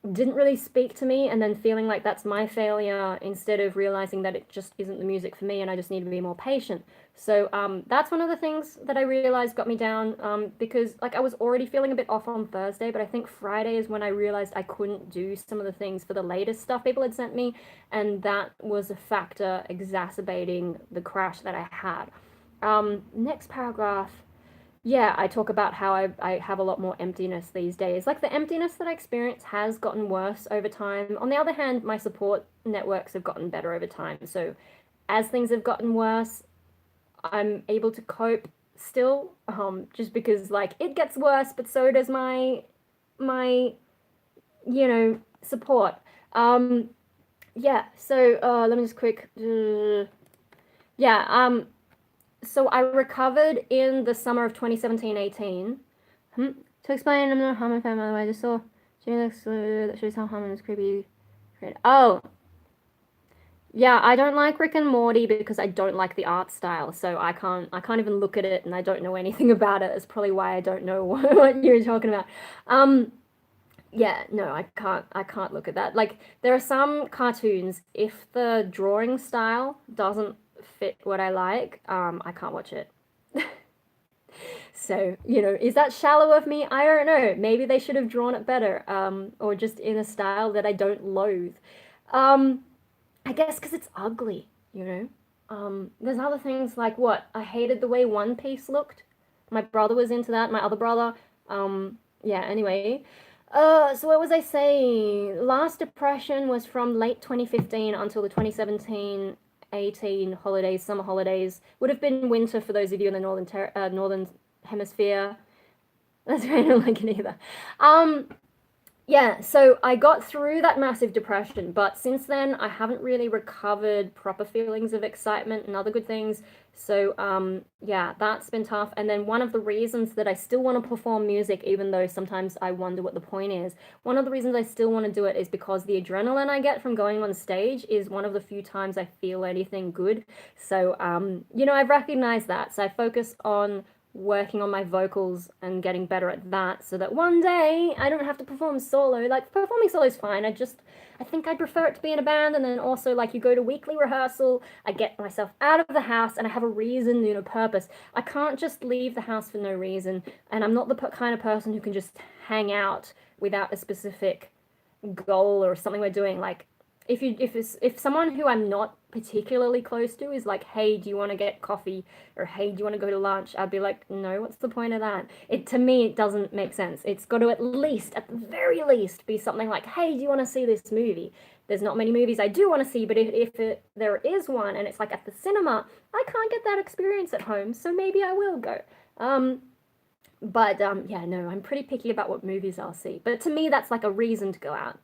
really speak to me and then feeling like that's my failure instead of realizing that it just isn't the music for me and I just need to be more patient. So that's one of the things that I realized got me down, because like I was already feeling a bit off on Thursday, but I think Friday is when I realized I couldn't do some of the things for the latest stuff people had sent me, and that was a factor exacerbating the crash that I had. Next paragraph. Yeah, I talk about how I have a lot more emptiness these days. Like the emptiness that I experience has gotten worse over time. On the other hand, my support networks have gotten better over time. So as things have gotten worse, I'm able to cope still, just because like it gets worse, but so does my support. Yeah, so let me just quick yeah, so I recovered in the summer of 2017-18. To explain, I'm not a Harmon fan, by the way. I just saw that shows how Harmon is creepy. Oh, yeah, I don't like Rick and Morty because I don't like the art style. So I can't even look at it, and I don't know anything about it. That's probably why I don't know what you're talking about. Yeah, no, I can't look at that. Like there are some cartoons, if the drawing style doesn't fit what I like, I can't watch it. So, is that shallow of me? I don't know. Maybe they should have drawn it better, or just in a style that I don't loathe. Um, I guess because it's ugly, There's other things like what? I hated the way One Piece looked. My brother was into that, my other brother. Yeah, anyway. So what was I saying? Last depression was from late 2015 until the 2017-18 holidays, summer holidays. Would have been winter for those of you in the northern hemisphere. That's right, I don't like it either. Um, Yeah, so I got through that massive depression, but since then I haven't really recovered proper feelings of excitement and other good things. So yeah, that's been tough. And then one of the reasons that I still want to perform music, even though sometimes I wonder what the point is, one of the reasons I still want to do it is because the adrenaline I get from going on stage is one of the few times I feel anything good. So you know, I've recognized that. So I focus on working on my vocals and getting better at that so that one day I don't have to perform solo. Like performing solo is fine. I think I'd prefer it to be in a band, and then also like you go to weekly rehearsal, I get myself out of the house and I have a reason, you know, purpose. I can't just leave the house for no reason, and I'm not the kind of person who can just hang out without a specific goal or something we're doing. Like if someone who I'm not particularly close to is like, hey, do you want to get coffee, or hey, do you want to go to lunch, I'd be like, no, what's the point of that? It, to me, it doesn't make sense. It's got to, at least, at the very least, be something like, hey, do you want to see this movie? There's not many movies I do want to see, but there is one and it's like at the cinema, I can't get that experience at home, so maybe I will go. But yeah, no, I'm pretty picky about what movies I'll see. But to me, that's like a reason to go out.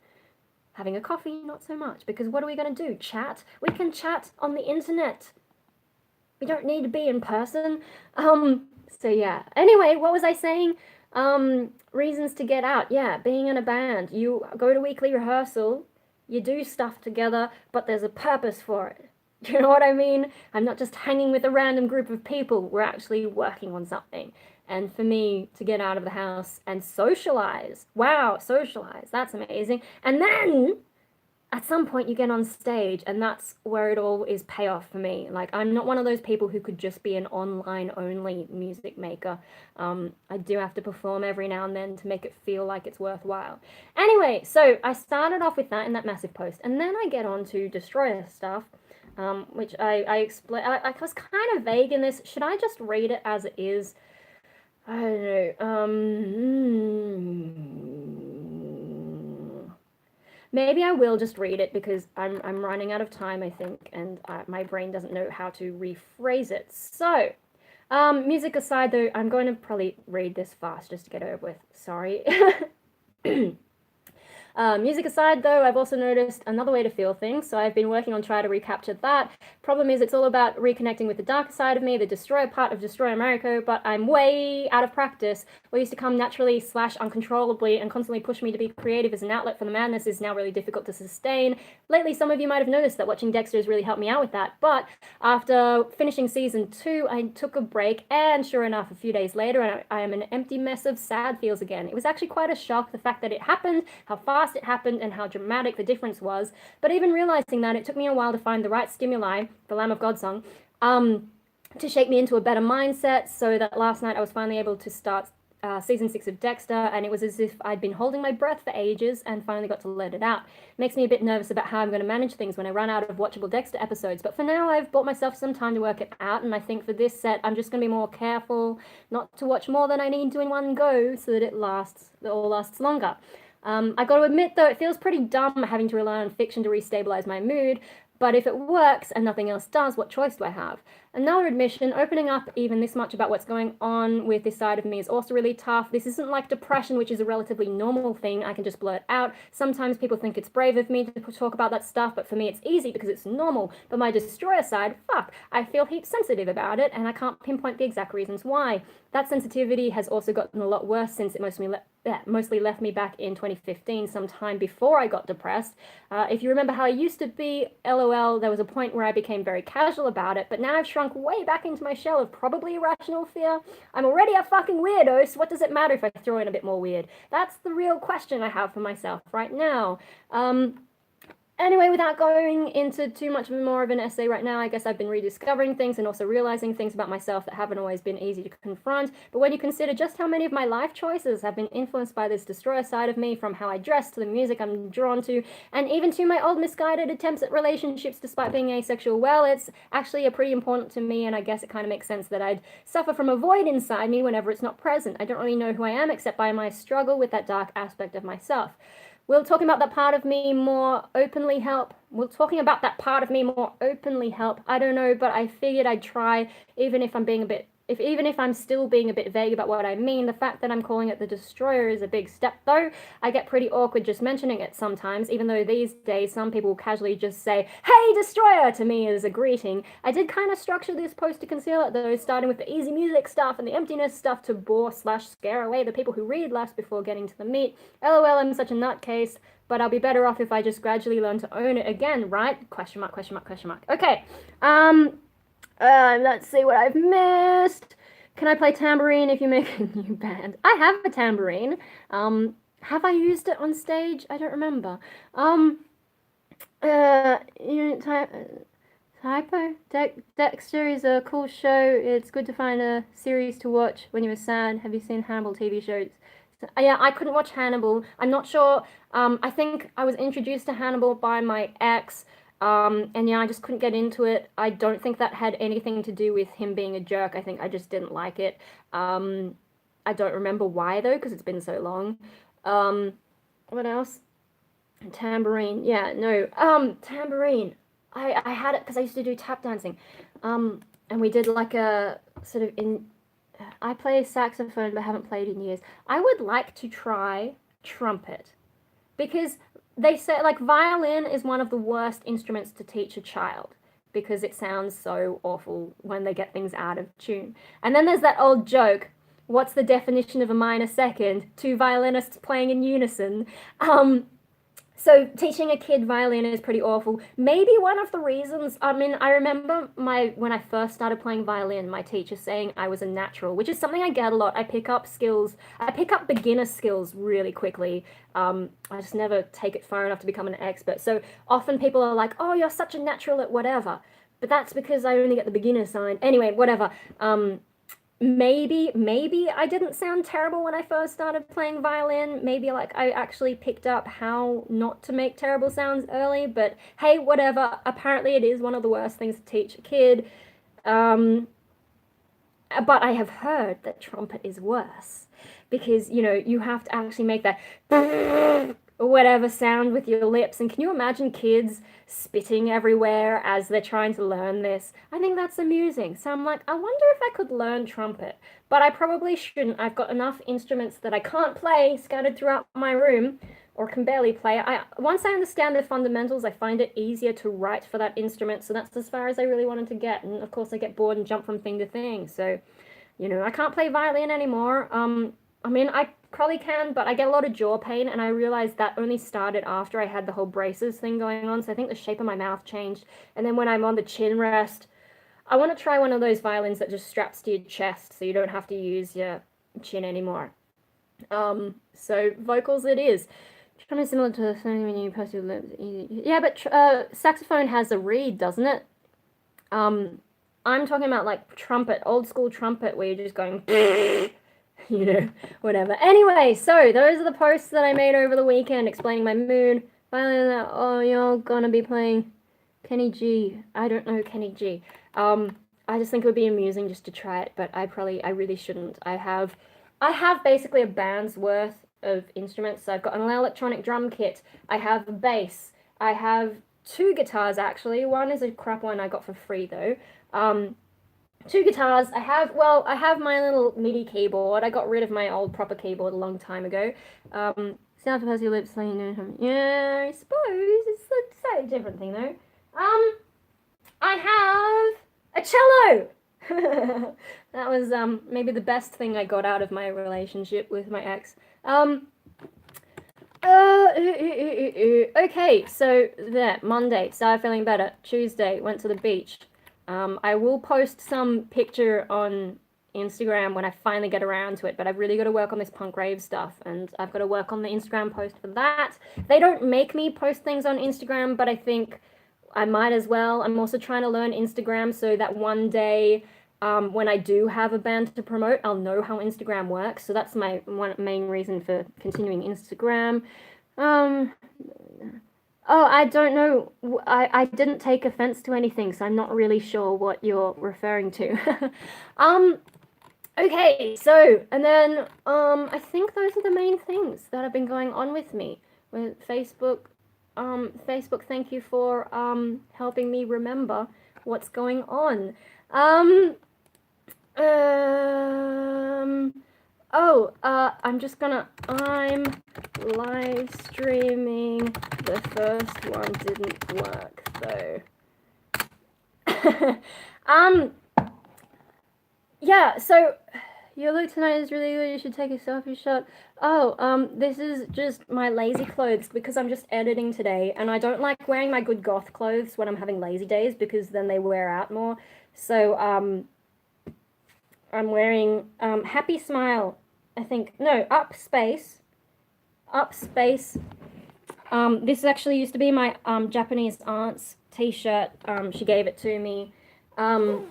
Having a coffee, not so much, because what are we going to do? Chat? We can chat on the internet. We don't need to be in person. So yeah. Anyway, what was I saying? Reasons to get out. Yeah, being in a band. You go to weekly rehearsal, you do stuff together, but there's a purpose for it. You know what I mean? I'm not just hanging with a random group of people. We're actually working on something. And for me to get out of the house and socialize, wow, socialize, that's amazing. And then at some point you get on stage, and that's where it all is payoff for me. Like, I'm not one of those people who could just be an online only music maker. I do have to perform every now and then to make it feel like it's worthwhile. Anyway, so I started off with that in that massive post, and then I get on to Destroyer stuff. Which I explain. I was kind of vague in this. Should I just read it as it is? I don't know. Maybe I will just read it because I'm running out of time, I think, and my brain doesn't know how to rephrase it. So, music aside, though, I'm going to probably read this fast just to get over with. Sorry. Music aside, though, I've also noticed another way to feel things, so I've been working on trying to recapture that. Problem is, it's all about reconnecting with the darker side of me, the destroyer part of Destroy America, but I'm way out of practice. What used to come naturally / uncontrollably and constantly push me to be creative as an outlet for the madness is now really difficult to sustain. Lately, some of you might have noticed that watching Dexter has really helped me out with that, but after finishing season 2, I took a break, and sure enough, a few days later, I am an empty mess of sad feels again. It was actually quite a shock, the fact that it happened, how fast it happened, and how dramatic the difference was. But even realizing that, it took me a while to find the right stimuli, the Lamb of God song, to shape me into a better mindset, so that last night I was finally able to start season 6 of Dexter, and it was as if I'd been holding my breath for ages and finally got to let it out. Makes me a bit nervous about how I'm going to manage things when I run out of watchable Dexter episodes, but for now I've bought myself some time to work it out, and I think for this set I'm just going to be more careful not to watch more than I need to in one go so that it all lasts longer. I got to admit, though, it feels pretty dumb having to rely on fiction to restabilize my mood, but if it works and nothing else does, what choice do I have? Another admission, opening up even this much about what's going on with this side of me is also really tough. This isn't like depression, which is a relatively normal thing. I can just blurt out. Sometimes people think it's brave of me to talk about that stuff, but for me it's easy because it's normal. But my destroyer side, fuck, I feel heaps sensitive about it, and I can't pinpoint the exact reasons why. That sensitivity has also gotten a lot worse since it mostly left me back in 2015, some time before I got depressed. If you remember how I used to be, LOL, there was a point where I became very casual about it, but now I've shrunk way back into my shell of probably irrational fear. I'm already a fucking weirdo, so what does it matter if I throw in a bit more weird? That's the real question I have for myself right now. Anyway, without going into too much more of an essay right now, I guess I've been rediscovering things and also realizing things about myself that haven't always been easy to confront. But when you consider just how many of my life choices have been influenced by this destroyer side of me, from how I dress to the music I'm drawn to, and even to my old misguided attempts at relationships despite being asexual, well, it's actually pretty important to me, and I guess it kind of makes sense that I'd suffer from a void inside me whenever it's not present. I don't really know who I am except by my struggle with that dark aspect of myself. Will talking about that part of me more openly help? Will talking about that part of me more openly help? I don't know, but I figured I'd try, even if I'm being a bit even if I'm still being a bit vague about what I mean, the fact that I'm calling it the Destroyer is a big step, though. I get pretty awkward just mentioning it sometimes, even though these days some people casually just say, "Hey, Destroyer," to me as a greeting. I did kind of structure this post to conceal it, though, starting with the easy music stuff and the emptiness stuff to bore/scare away the people who read less before getting to the meat. LOL, I'm such a nutcase, but I'll be better off if I just gradually learn to own it again, right? Question mark, question mark, question mark. Okay, let's see what I've missed. Can I play tambourine if you make a new band? I have a tambourine. Have I used it on stage? I don't remember. Hypo? Dexter is a cool show. It's good to find a series to watch when you're sad. Have you seen Hannibal TV shows? Yeah, I couldn't watch Hannibal. I'm not sure. I think I was introduced to Hannibal by my ex. And yeah, I just couldn't get into it. I don't think that had anything to do with him being a jerk. I think I just didn't like it. I don't remember why though, because it's been so long. What else? Tambourine. Yeah, no. Tambourine. I had it because I used to do tap dancing. And we did like a sort of I play saxophone but haven't played in years. I would like to try trumpet because they say like violin is one of the worst instruments to teach a child because it sounds so awful when they get things out of tune. And then there's that old joke, what's the definition of a minor second? Two violinists playing in unison. So teaching a kid violin is pretty awful. Maybe one of the reasons, I mean, I remember when I first started playing violin, my teacher saying I was a natural, which is something I get a lot. I pick up beginner skills really quickly. I just never take it far enough to become an expert. So often people are like, "Oh, you're such a natural at whatever." But that's because I only get the beginner sign. Anyway, whatever. Maybe I didn't sound terrible when I first started playing violin. Maybe like I actually picked up how not to make terrible sounds early, but hey, whatever. Apparently it is one of the worst things to teach a kid. But I have heard that trumpet is worse because, you know, you have to actually make that or whatever sound with your lips. And can you imagine kids spitting everywhere as they're trying to learn this? I think that's amusing. So I'm like, I wonder if I could learn trumpet, but I probably shouldn't. I've got enough instruments that I can't play scattered throughout my room or can barely play. Once I understand the fundamentals, I find it easier to write for that instrument. So that's as far as I really wanted to get. And of course I get bored and jump from thing to thing. So, you know, I can't play violin anymore. I mean, I probably can, but I get a lot of jaw pain, and I realized that only started after I had the whole braces thing going on, so I think the shape of my mouth changed. And then when I'm on the chin rest, I want to try one of those violins that just straps to your chest so you don't have to use your chin anymore. So vocals it is. Kind of similar to the thing when you press your lips. Yeah, but saxophone has a reed, doesn't it? I'm talking about like trumpet, old school trumpet, where you're just going you know, whatever. Anyway, so those are the posts that I made over the weekend explaining my mood. Finally, oh, you're gonna be playing Kenny G. I don't know Kenny G. I just think it would be amusing just to try it, but I really shouldn't. I have basically a band's worth of instruments. So I've got an electronic drum kit. I have a bass. I have 2 guitars actually. One is a crap one I got for free though. 2 guitars. I have my little MIDI keyboard. I got rid of my old proper keyboard a long time ago. Sound to your lips saying yeah, I suppose it's a slightly different thing though. I have a cello. That was maybe the best thing I got out of my relationship with my ex. Okay, so there, Monday, started feeling better. Tuesday, went to the beach. I will post some picture on Instagram when I finally get around to it, but I've really got to work on this punk rave stuff, and I've got to work on the Instagram post for that. They don't make me post things on Instagram, but I think I might as well. I'm also trying to learn Instagram so that one day when I do have a band to promote, I'll know how Instagram works. So that's my main reason for continuing Instagram. Oh, I don't know. I didn't take offense to anything, so I'm not really sure what you're referring to. Okay, so, and then, I think those are the main things that have been going on with me. With Facebook, thank you for, helping me remember what's going on. I'm live streaming. The first one didn't work though. Yeah, so your look tonight is really good. You should take a selfie shot. Oh, this is just my lazy clothes because I'm just editing today and I don't like wearing my good goth clothes when I'm having lazy days because then they wear out more. So, I'm wearing Happy Smile, I think. No, Up Space. Up Space. This actually used to be my Japanese aunt's t-shirt. She gave it to me. I'm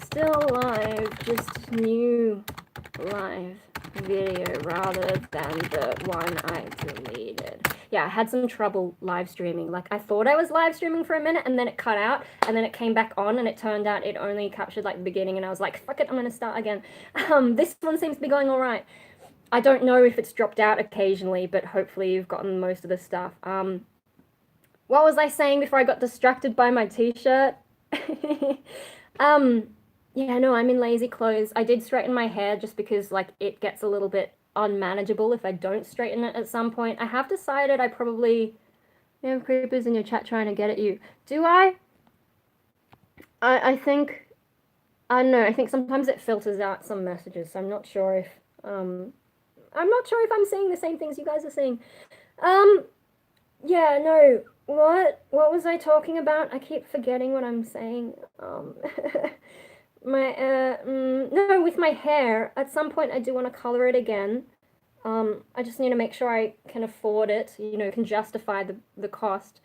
still live, just new live video rather than the one I deleted. Yeah, I had some trouble live streaming. Like, I thought I was live streaming for a minute and then it cut out and then it came back on and it turned out it only captured like the beginning and I was like, fuck it, I'm gonna start again. This one seems to be going all right. I don't know if it's dropped out occasionally, but hopefully you've gotten most of the stuff. What was I saying before I got distracted by my t-shirt? Yeah, no, I'm in lazy clothes. I did straighten my hair just because like it gets a little bit unmanageable if I don't straighten it at some point. I have decided I probably have creepers in your chat trying to get at you. Do I? I think I don't know, I think sometimes it filters out some messages, so I'm not sure if I'm I'm seeing the same things you guys are seeing. Yeah, no. What was I talking about? I keep forgetting what I'm saying. No, with my hair, at some point I do want to color it again. I just need to make sure I can afford it, can justify the cost.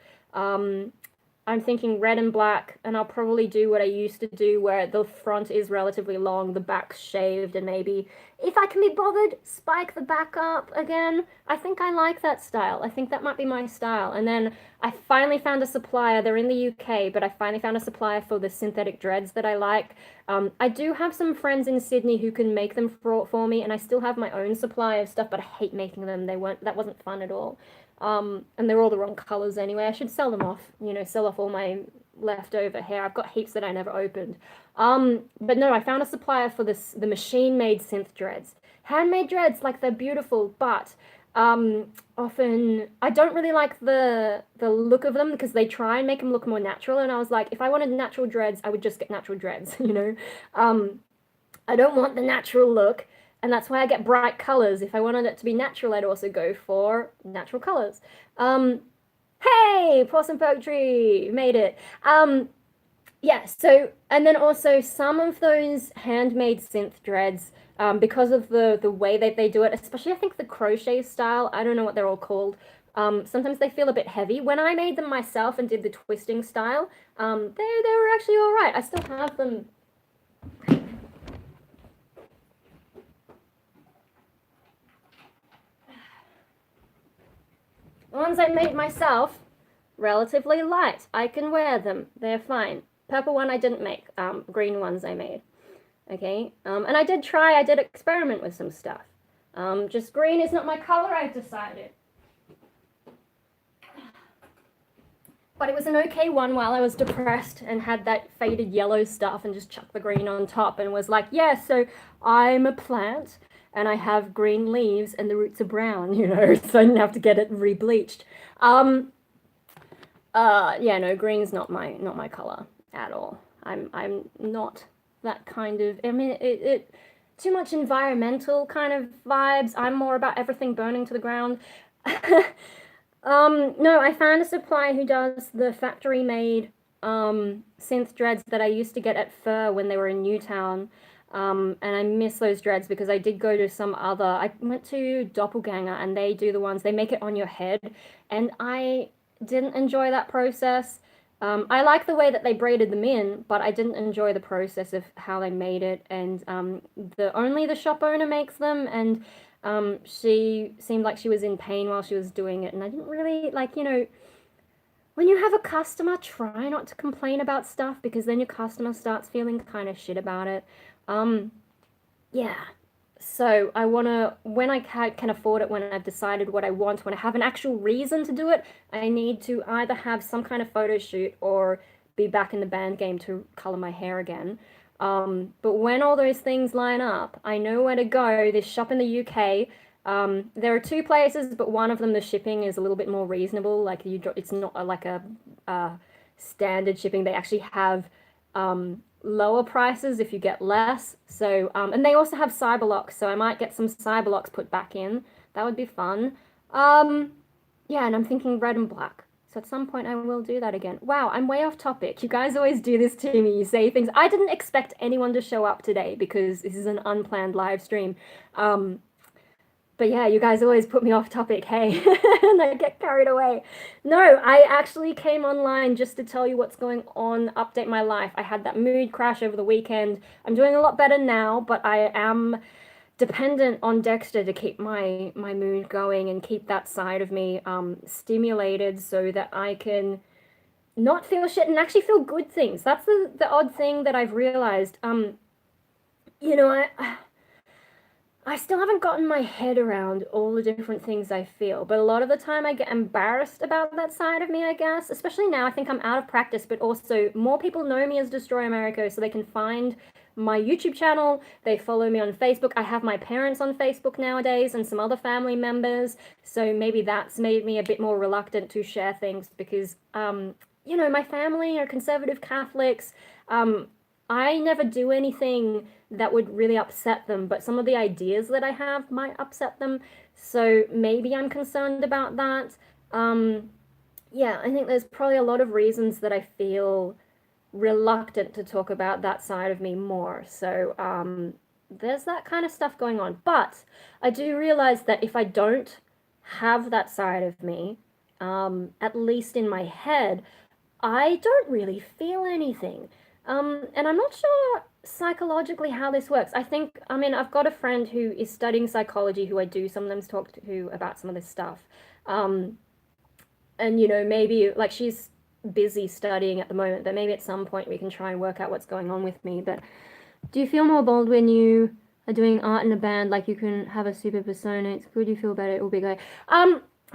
I'm thinking red and black, and I'll probably do what I used to do where the front is relatively long, the back's shaved, and maybe, if I can be bothered, spike the back up again. I think I like that style. I think that might be my style. And then I finally found a supplier. They're in the UK, but I finally found a supplier for the synthetic dreads that I like. I do have some friends in Sydney who can make them for me, and I still have my own supply of stuff, but I hate making them. That wasn't fun at all. And they're all the wrong colors anyway. I should sell them off, sell off all my leftover hair. I've got heaps that I never opened. But no, I found a supplier for the machine-made synth dreads. Handmade dreads, like they're beautiful, but often I don't really like the look of them because they try and make them look more natural. And I was like, if I wanted natural dreads, I would just get natural dreads, I don't want the natural look. And that's why I get bright colors. If I wanted it to be natural, I'd also go for natural colors. Hey, Possum Poetry, made it. Yeah, so, and then also some of those handmade synth dreads, because of the way that they do it, especially I think the crochet style, I don't know what they're all called. Sometimes they feel a bit heavy. When I made them myself and did the twisting style, they were actually all right. I still have them. The ones I made myself, relatively light. I can wear them. They're fine. Purple one I didn't make. Green ones I made. Okay. And I did experiment with some stuff. Just green is not my color, I've decided. But it was an okay one while I was depressed and had that faded yellow stuff and just chucked the green on top and was like, yeah, so I'm a plant and I have green leaves and the roots are brown, so I didn't have to get it re-bleached. Yeah, no, green's not my color at all. I'm not that kind of, I mean, it too much environmental kind of vibes. I'm more about everything burning to the ground. No, I found a supplier who does the factory-made synth dreads that I used to get at Fur when they were in Newtown. And I miss those dreads because I did go to I went to Doppelganger and they do the ones, they make it on your head. And I didn't enjoy that process. I like the way that they braided them in, but I didn't enjoy the process of how they made it. And only the shop owner makes them. And she seemed like she was in pain while she was doing it. And I didn't really, when you have a customer, try not to complain about stuff because then your customer starts feeling kind of shit about it. Yeah. So I want to, when I can afford it, when I've decided what I want, when I have an actual reason to do it, I need to either have some kind of photo shoot or be back in the band game to color my hair again. But when all those things line up, I know where to go. This shop in the UK. There are two places, but one of them the shipping is a little bit more reasonable. Like it's not like a standard shipping. They actually have lower prices if you get less. So and they also have cyberlocks, so I might get some cyberlocks put back in. That would be fun. Yeah, and I'm thinking red and black. So at some point I will do that again. Wow, I'm way off topic. You guys always do this to me. You say things. I didn't expect anyone to show up today because this is an unplanned live stream. But yeah, you guys always put me off topic, hey, and I get carried away. No, I actually came online just to tell you what's going on, update my life. I had that mood crash over the weekend. I'm doing a lot better now, but I am dependent on Dexter to keep my mood going and keep that side of me stimulated so that I can not feel shit and actually feel good things. That's the odd thing that I've realized. You know, I still haven't gotten my head around all the different things I feel, but a lot of the time I get embarrassed about that side of me, I guess. Especially now, I think I'm out of practice, but also more people know me as Destroy America, so they can find my YouTube channel. They follow me on Facebook. I have my parents on Facebook nowadays and some other family members, so maybe that's made me a bit more reluctant to share things because, you know, my family are conservative Catholics. I never do anything that would really upset them, but some of the ideas that I have might upset them. So maybe I'm concerned about that. Yeah, I think there's probably a lot of reasons that I feel reluctant to talk about that side of me more. So there's that kind of stuff going on. But I do realize that if I don't have that side of me, at least in my head, I don't really feel anything. And I'm not sure psychologically how this works. I mean, I've got a friend who is studying psychology who I do sometimes talk to about some of this stuff. And, you know, maybe like she's busy studying at the moment, but maybe at some point we can try and work out what's going on with me. But do you feel more bold when you are doing art in a band? Like you can have a super persona. It's good. You feel better. It will be great.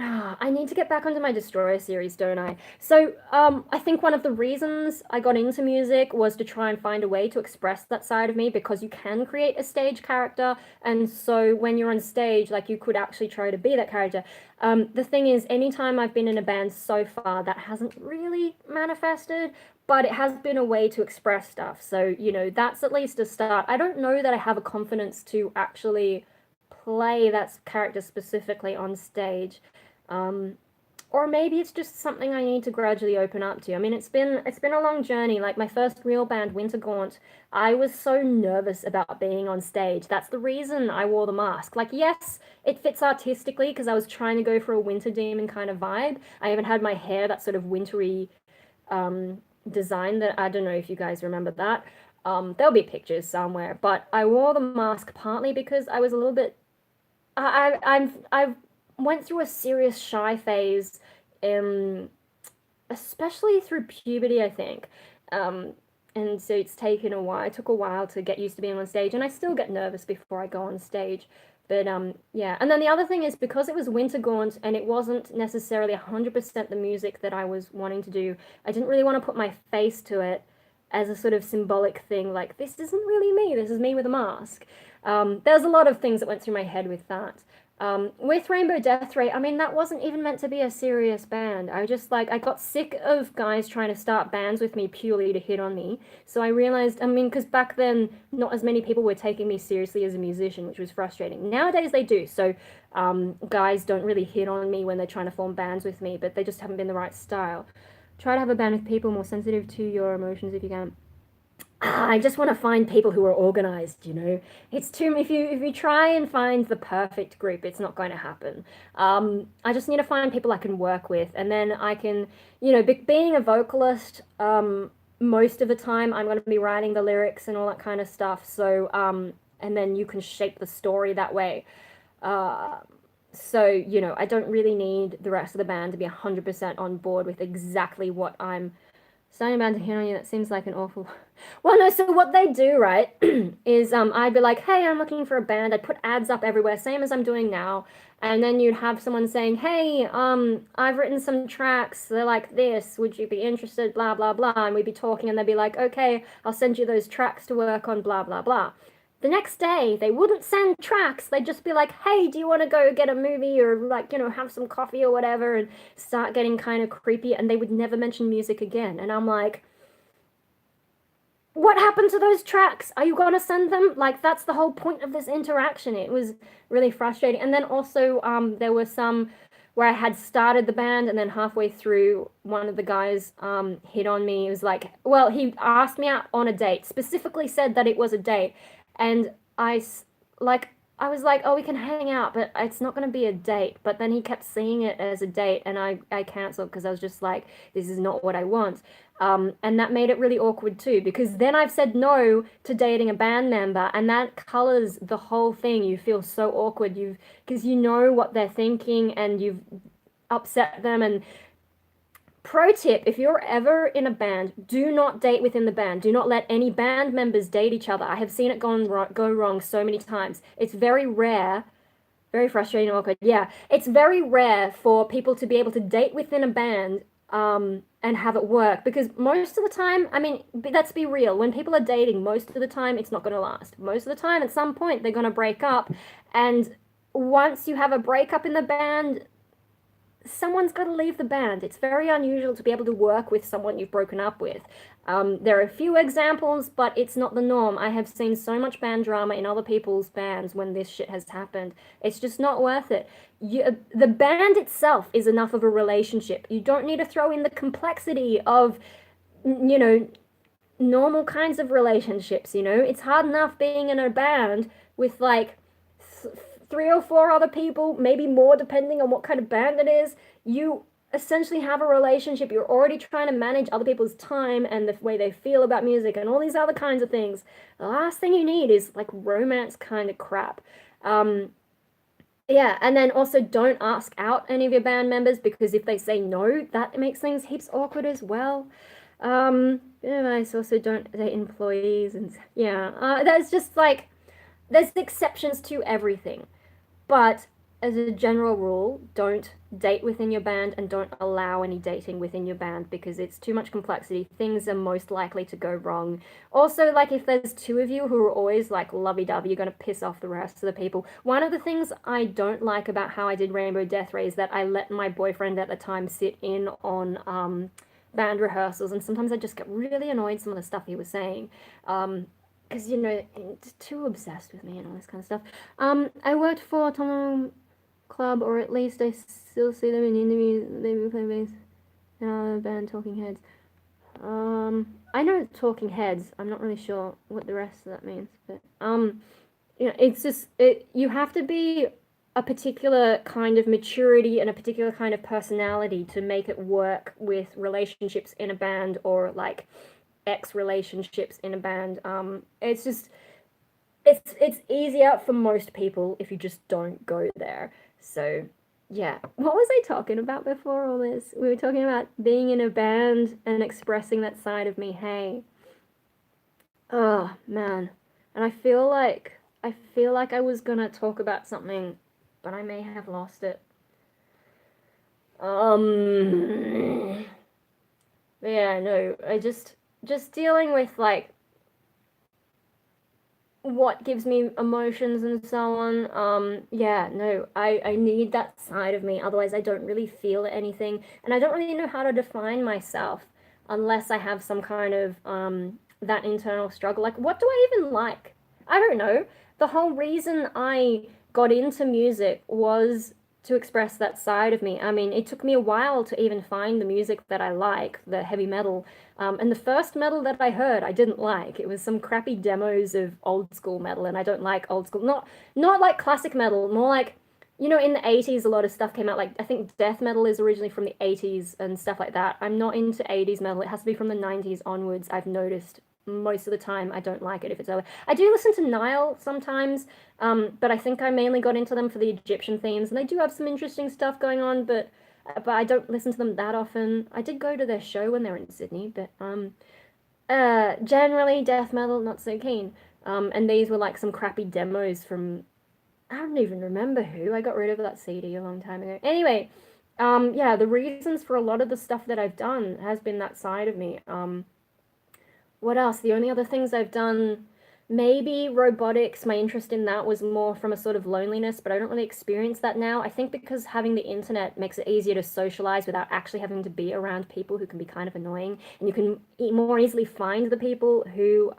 I need to get back onto my Destroyer series, don't I? So, I think one of the reasons I got into music was to try and find a way to express that side of me because you can create a stage character, and so when you're on stage, like you could actually try to be that character. The thing is, anytime I've been in a band so far, that hasn't really manifested, but it has been a way to express stuff. So, you know, that's at least a start. I don't know that I have a confidence to actually play that character specifically on stage. Or maybe it's just something I need to gradually open up to. I mean, it's been a long journey. Like my first real band, Winter Gaunt, I was so nervous about being on stage. That's the reason I wore the mask. Like, yes, it fits artistically because I was trying to go for a winter demon kind of vibe. I even had my hair that sort of wintry design that I don't know if you guys remember that. There'll be pictures somewhere, but I wore the mask partly because I was a little bit. I've went through a serious shy phase, especially through puberty, I think. And so it's taken a while. It took a while to get used to being on stage, and I still get nervous before I go on stage. But yeah. And then the other thing is because it was Winter Gaunt and it wasn't necessarily 100% the music that I was wanting to do, I didn't really want to put my face to it as a sort of symbolic thing, like, this isn't really me, this is me with a mask. There's a lot of things that went through my head with that. With Rainbow Death Ray, I mean, that wasn't even meant to be a serious band. I just, like, I got sick of guys trying to start bands with me purely to hit on me. So I realized, I mean, because back then, not as many people were taking me seriously as a musician, which was frustrating. Nowadays, they do. So guys don't really hit on me when they're trying to form bands with me, but they just haven't been the right style. Try to have a band with people more sensitive to your emotions if you can. I just want to find people who are organized, you know. It's too if you try and find the perfect group, it's not going to happen. I just need to find people I can work with, and then I can, you know, being a vocalist, most of the time I'm going to be writing the lyrics and all that kind of stuff. So, and then you can shape the story that way. So, you know, I don't really need the rest of the band to be 100% on board with exactly what I'm Starting a band to hit on you, that seems like an awful. Well, no, so what they do, right, is I'd be like, hey, I'm looking for a band. I'd put ads up everywhere, same as I'm doing now. And then you'd have someone saying, hey, I've written some tracks. They're like this. Would you be interested? Blah, blah, blah. And we'd be talking, and they'd be like, okay, I'll send you those tracks to work on, blah, blah, blah. The next day, they wouldn't send tracks. They'd just be like, hey, do you want to go get a movie or, like, have some coffee or whatever, and start getting kind of creepy. And they would never mention music again. And I'm like, what happened to those tracks? Are you going to send them? Like, that's the whole point of this interaction. It was really frustrating. And then also, there were some where I had started the band, and then halfway through, one of the guys hit on me. He was like, well, he asked me out on a date, specifically said that it was a date. And like, I was like, oh, we can hang out, but it's not going to be a date. But then he kept seeing it as a date, and I canceled because I was just like, this is not what I want. And that made it really awkward too, because then I've said no to dating a band member, and that colors the whole thing. You feel so awkward, because you know what they're thinking, and you've upset them. And pro tip, if you're ever in a band, do not date within the band. Do not let any band members date each other. I have seen it go wrong so many times. It's very rare. Very frustrating and awkward. Yeah, it's very rare for people to be able to date within a band and have it work, because most of the time, I mean, let's be real, when people are dating, most of the time it's not going to last. Most of the time, at some point, they're going to break up. And once you have a breakup in the band, someone's got to leave the band. It's very unusual to be able to work with someone you've broken up with. There are a few examples, but it's not the norm. I have seen so much band drama in other people's bands when this shit has happened. It's just not worth it. The band itself is enough of a relationship. You don't need to throw in the complexity of, normal kinds of relationships. It's hard enough being in a band with like three or four other people, maybe more depending on what kind of band it is. You essentially have a relationship. You're already trying to manage other people's time and the way they feel about music and all these other kinds of things. The last thing you need is like romance kind of crap. Yeah, and then also don't ask out any of your band members, because if they say no, that makes things heaps awkward as well. Advice, also don't date employees, and yeah, there's just like, there's exceptions to everything. But as a general rule, don't date within your band, and don't allow any dating within your band, because it's too much complexity. Things are most likely to go wrong. Also, like, if there's two of you who are always like lovey-dovey, you're going to piss off the rest of the people. One of the things I don't like about how I did Rainbow Death Ray is that I let my boyfriend at the time sit in on band rehearsals, and sometimes I just get really annoyed some of the stuff he was saying. Because, too obsessed with me and all this kind of stuff. I worked for Tom Club, or at least I still see them in interviews. They will play bass. The band Talking Heads. I know Talking Heads. I'm not really sure what the rest of that means, but it's just you have to be a particular kind of maturity and a particular kind of personality to make it work with relationships in a band, or like ex relationships in a band. It's just it's easier for most people if you just don't go there. So yeah, what was I talking about before all this? We were talking about being in a band and expressing that side of me. Hey, oh man, and I feel like I was gonna talk about something, but I may have lost it. Yeah, no, I just dealing with like what gives me emotions and so on. Yeah, no, I need that side of me, otherwise I don't really feel anything, and I don't really know how to define myself unless I have some kind of that internal struggle. Like, what do I even like? I don't know. The whole reason I got into music was to express that side of me. I mean, it took me a while to even find the music that I like, the heavy metal. And the first metal that I heard, I didn't like. It was some crappy demos of old school metal, and I don't like old school. Not like classic metal, more like, in the 80s, a lot of stuff came out. Like, I think death metal is originally from the 80s and stuff like that. I'm not into 80s metal. It has to be from the 90s onwards. I've noticed most of the time I don't like it if it's early. I do listen to Nile sometimes, but I think I mainly got into them for the Egyptian themes, and they do have some interesting stuff going on, but but I don't listen to them that often. I did go to their show when they were in Sydney, but generally death metal, not so keen. And these were like some crappy demos from, I don't even remember who. I got rid of that CD a long time ago. Anyway, yeah, the reasons for a lot of the stuff that I've done has been that side of me. What else? The only other things I've done, maybe robotics. My interest in that was more from a sort of loneliness, but I don't really experience that now. I think because having the internet makes it easier to socialize without actually having to be around people who can be kind of annoying, and you can more easily find the people who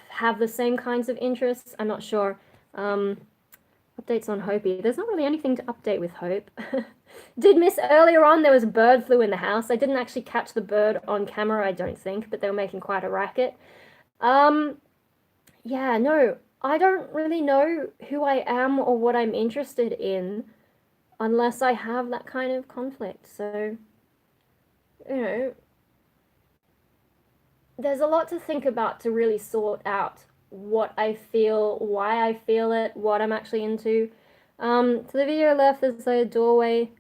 have the same kinds of interests. I'm not sure. Updates on Hopi. There's not really anything to update with Hope. Did miss earlier on, there was a bird flew in the house. I didn't actually catch the bird on camera, I don't think, but they were making quite a racket. Yeah, no, I don't really know who I am or what I'm interested in unless I have that kind of conflict. So, you know, there's a lot to think about to really sort out what I feel, why I feel it, what I'm actually into. To the video left, there's a doorway,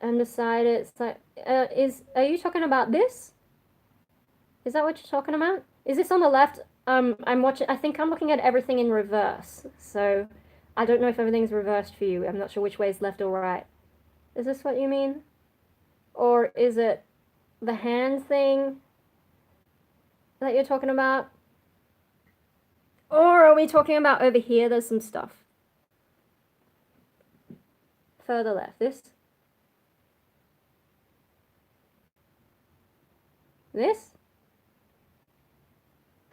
and beside it, it's like, are you talking about this? Is that what you're talking about? Is this on the left? I'm watching, I think I'm looking at everything in reverse, so I don't know if everything's reversed for you. I'm not sure which way is left or right. Is this what you mean? Or is it the hand thing that you're talking about? Or are we talking about over here? There's some stuff. Further left. This? This?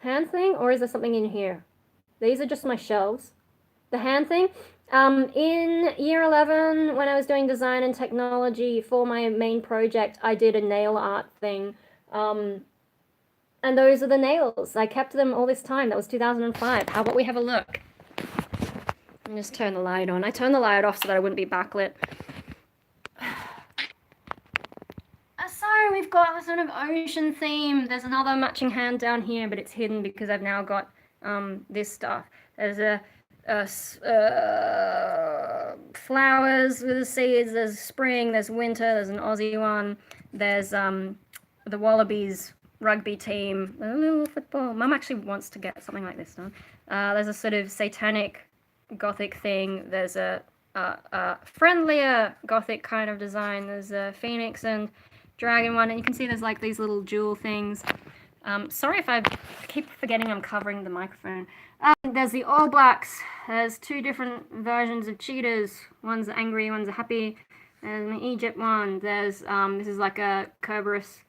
Hand thing? Or is there something in here? These are just my shelves. The hand thing? In year 11, when I was doing design and technology for my main project, I did a nail art thing. And those are the nails. I kept them all this time. That was 2005. How about we have a look? Let me just turn the light on. I turned the light off so that I wouldn't be backlit. So we've got a sort of ocean theme. There's another matching hand down here, but it's hidden because I've now got this stuff. There's flowers with the seeds. There's spring. There's winter. There's an Aussie one. There's the Wallabies rugby team, a little football. Mum actually wants to get something like this done. There's a sort of satanic gothic thing. There's a friendlier gothic kind of design. There's a phoenix and dragon one, and you can see there's like these little jewel things. Sorry if I keep forgetting I'm covering the microphone. There's the All Blacks. There's two different versions of cheetahs. One's angry, one's happy. There's an Egypt one. There's this is like a Kerberos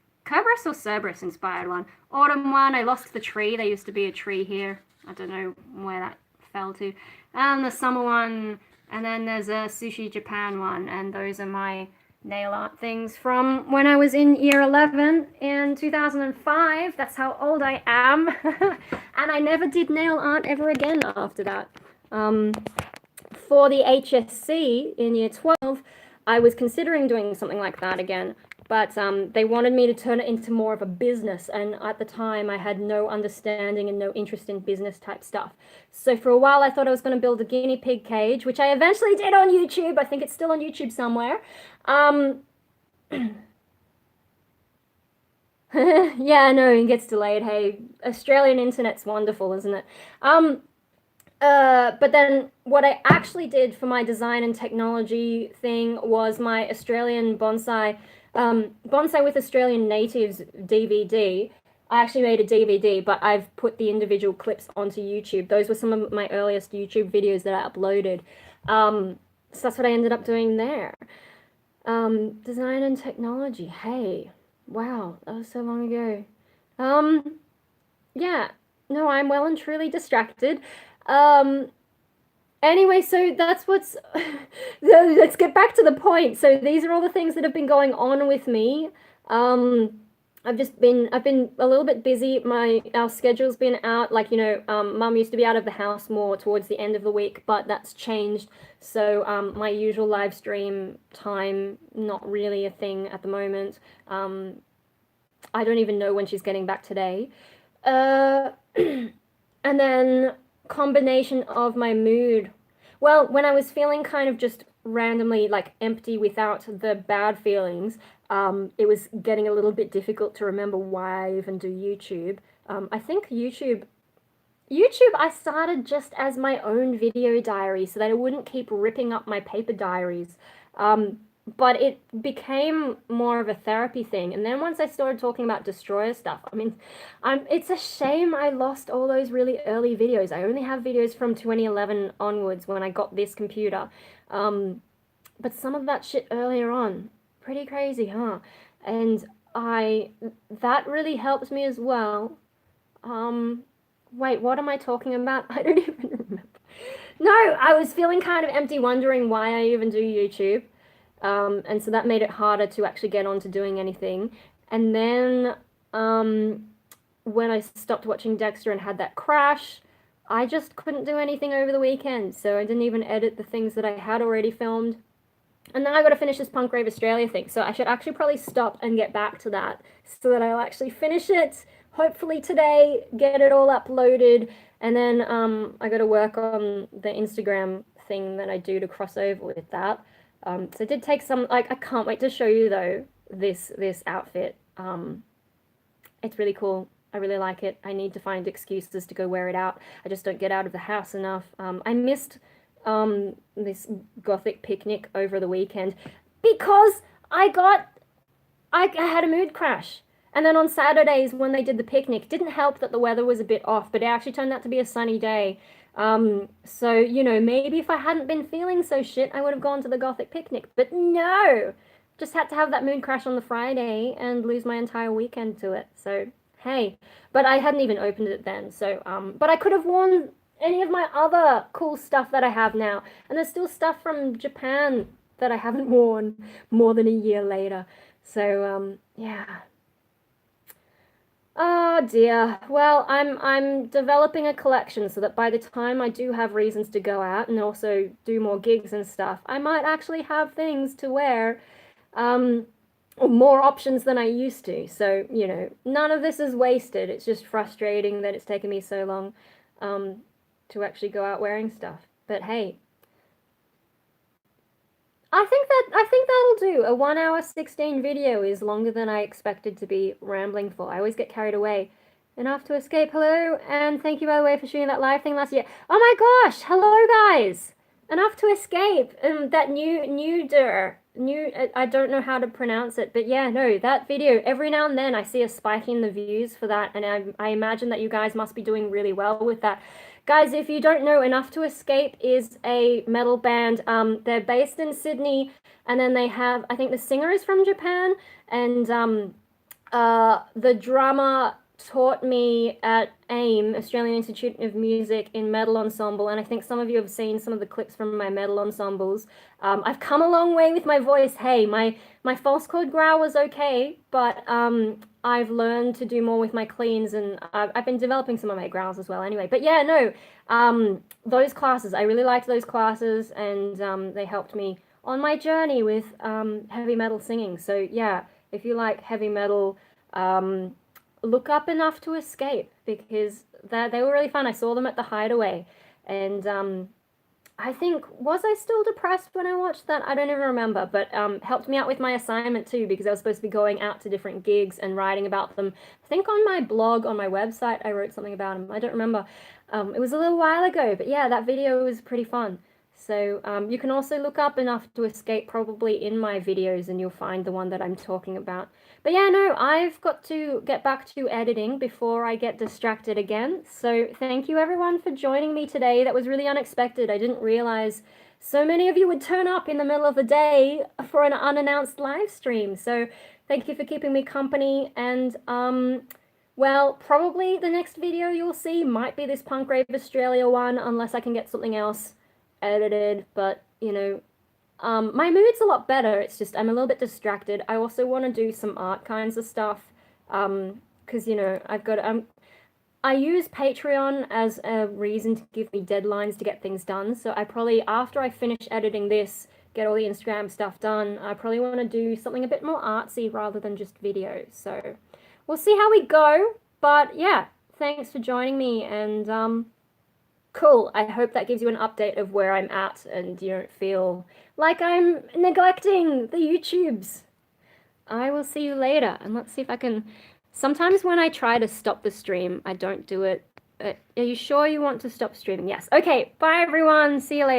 or Cerberus inspired one. Autumn one, I lost the tree. There used to be a tree here. I don't know where that fell to. And the summer one, and then there's a Sushi Japan one, and those are my nail art things from when I was in year 11 in 2005. That's how old I am. And I never did nail art ever again after that. For the HSC in year 12, I was considering doing something like that again, but they wanted me to turn it into more of a business, and at the time I had no understanding and no interest in business type stuff. So for a while I thought I was going to build a guinea pig cage, which I eventually did on YouTube. I think it's still on YouTube somewhere. Yeah, no, it gets delayed. Hey, Australian internet's wonderful, isn't it? But then what I actually did for my design and technology thing was my Australian bonsai with Australian natives DVD. I actually made a DVD, but I've put the individual clips onto YouTube. Those were some of my earliest YouTube videos that I uploaded. So that's what I ended up doing there. Design and technology. Hey, wow, that was so long ago. Yeah, no, I'm well and truly distracted. Anyway, so that's what's, let's get back to the point. So these are all the things that have been going on with me. I've been a little bit busy. Our schedule's been out, like, you know, Mum used to be out of the house more towards the end of the week, but that's changed. So, my usual live stream time, not really a thing at the moment. I don't even know when she's getting back today. And then combination of my mood. Well, when I was feeling kind of just randomly like empty without the bad feelings, it was getting a little bit difficult to remember why I even do YouTube. I think YouTube I started just as my own video diary so that I wouldn't keep ripping up my paper diaries. But it became more of a therapy thing. And then once I started talking about destroyer stuff, I mean, it's a shame I lost all those really early videos. I only have videos from 2011 onwards when I got this computer. But some of that shit earlier on, pretty crazy, huh? And that really helps me as well. Wait, what am I talking about? I don't even remember. No, I was feeling kind of empty, wondering why I even do YouTube. And so that made it harder to actually get on to doing anything. And then when I stopped watching Dexter and had that crash, I just couldn't do anything over the weekend. So I didn't even edit the things that I had already filmed. And then I got to finish this Punk Rave Australia thing. So I should actually probably stop and get back to that so that I'll actually finish it. Hopefully today, get it all uploaded. And then I got to work on the Instagram thing that I do to cross over with that. So it did take some, like, I can't wait to show you though, this outfit. It's really cool. I really like it. I need to find excuses to go wear it out. I just don't get out of the house enough. I missed this gothic picnic over the weekend because I had a mood crash. And then on Saturdays when they did the picnic, didn't help that the weather was a bit off, but it actually turned out to be a sunny day. So, you know, maybe if I hadn't been feeling so shit, I would have gone to the gothic picnic. But no! Just had to have that mood crash on the Friday and lose my entire weekend to it. So, hey. But I hadn't even opened it then. So, but I could have worn any of my other cool stuff that I have now. And there's still stuff from Japan that I haven't worn more than a year later. So, yeah. Oh dear. Well, I'm developing a collection so that by the time I do have reasons to go out and also do more gigs and stuff, I might actually have things to wear, or more options than I used to. So, you know, none of this is wasted. It's just frustrating that it's taken me so long, to actually go out wearing stuff. But hey, I think that'll do. A 1 hour 16 video is longer than I expected to be rambling for. I always get carried away. Enough to escape. Hello, and thank you by the way for shooting that live thing last year. Oh my gosh, hello guys. Enough to escape. That I don't know how to pronounce it, but yeah, no, that video, every now and then I see a spike in the views for that, and I imagine that you guys must be doing really well with that. Guys, if you don't know, Enough to Escape is a metal band. They're based in Sydney, and then they have, I think the singer is from Japan, and the drummer taught me at AIM, Australian Institute of Music, in metal ensemble, and I think some of you have seen some of the clips from my metal ensembles. I've come a long way with my voice. Hey, my false chord growl was okay, but I've learned to do more with my cleans, and I've been developing some of my growls as well anyway. But yeah, no, those classes, I really liked those classes, and they helped me on my journey with heavy metal singing. So yeah, if you like heavy metal, look up Enough to Escape, because they were really fun. I saw them at the Hideaway, and I think, was I still depressed when I watched that? I don't even remember, but helped me out with my assignment too, because I was supposed to be going out to different gigs and writing about them. I think on my blog, on my website, I wrote something about them. I don't remember. It was a little while ago, but yeah, that video was pretty fun. So you can also look up Enough to Escape probably in my videos, and you'll find the one that I'm talking about. But yeah, no, I've got to get back to editing before I get distracted again. So thank you everyone for joining me today. That was really unexpected. I didn't realize so many of you would turn up in the middle of the day for an unannounced live stream. So thank you for keeping me company. And well, probably the next video you'll see might be this Punk Rave Australia one, unless I can get something else edited. But, you know, my mood's a lot better. It's just I'm a little bit distracted. I also want to do some art kinds of stuff, because, you know, I use Patreon as a reason to give me deadlines to get things done. So I probably, after I finish editing this, get all the Instagram stuff done, I probably want to do something a bit more artsy rather than just videos. So we'll see how we go. But yeah, thanks for joining me, and Cool. I hope that gives you an update of where I'm at and you don't feel like I'm neglecting the YouTubes. I will see you later. And let's see if I can... Sometimes when I try to stop the stream, I don't do it. Are you sure you want to stop streaming? Yes. Okay. Bye, everyone. See you later.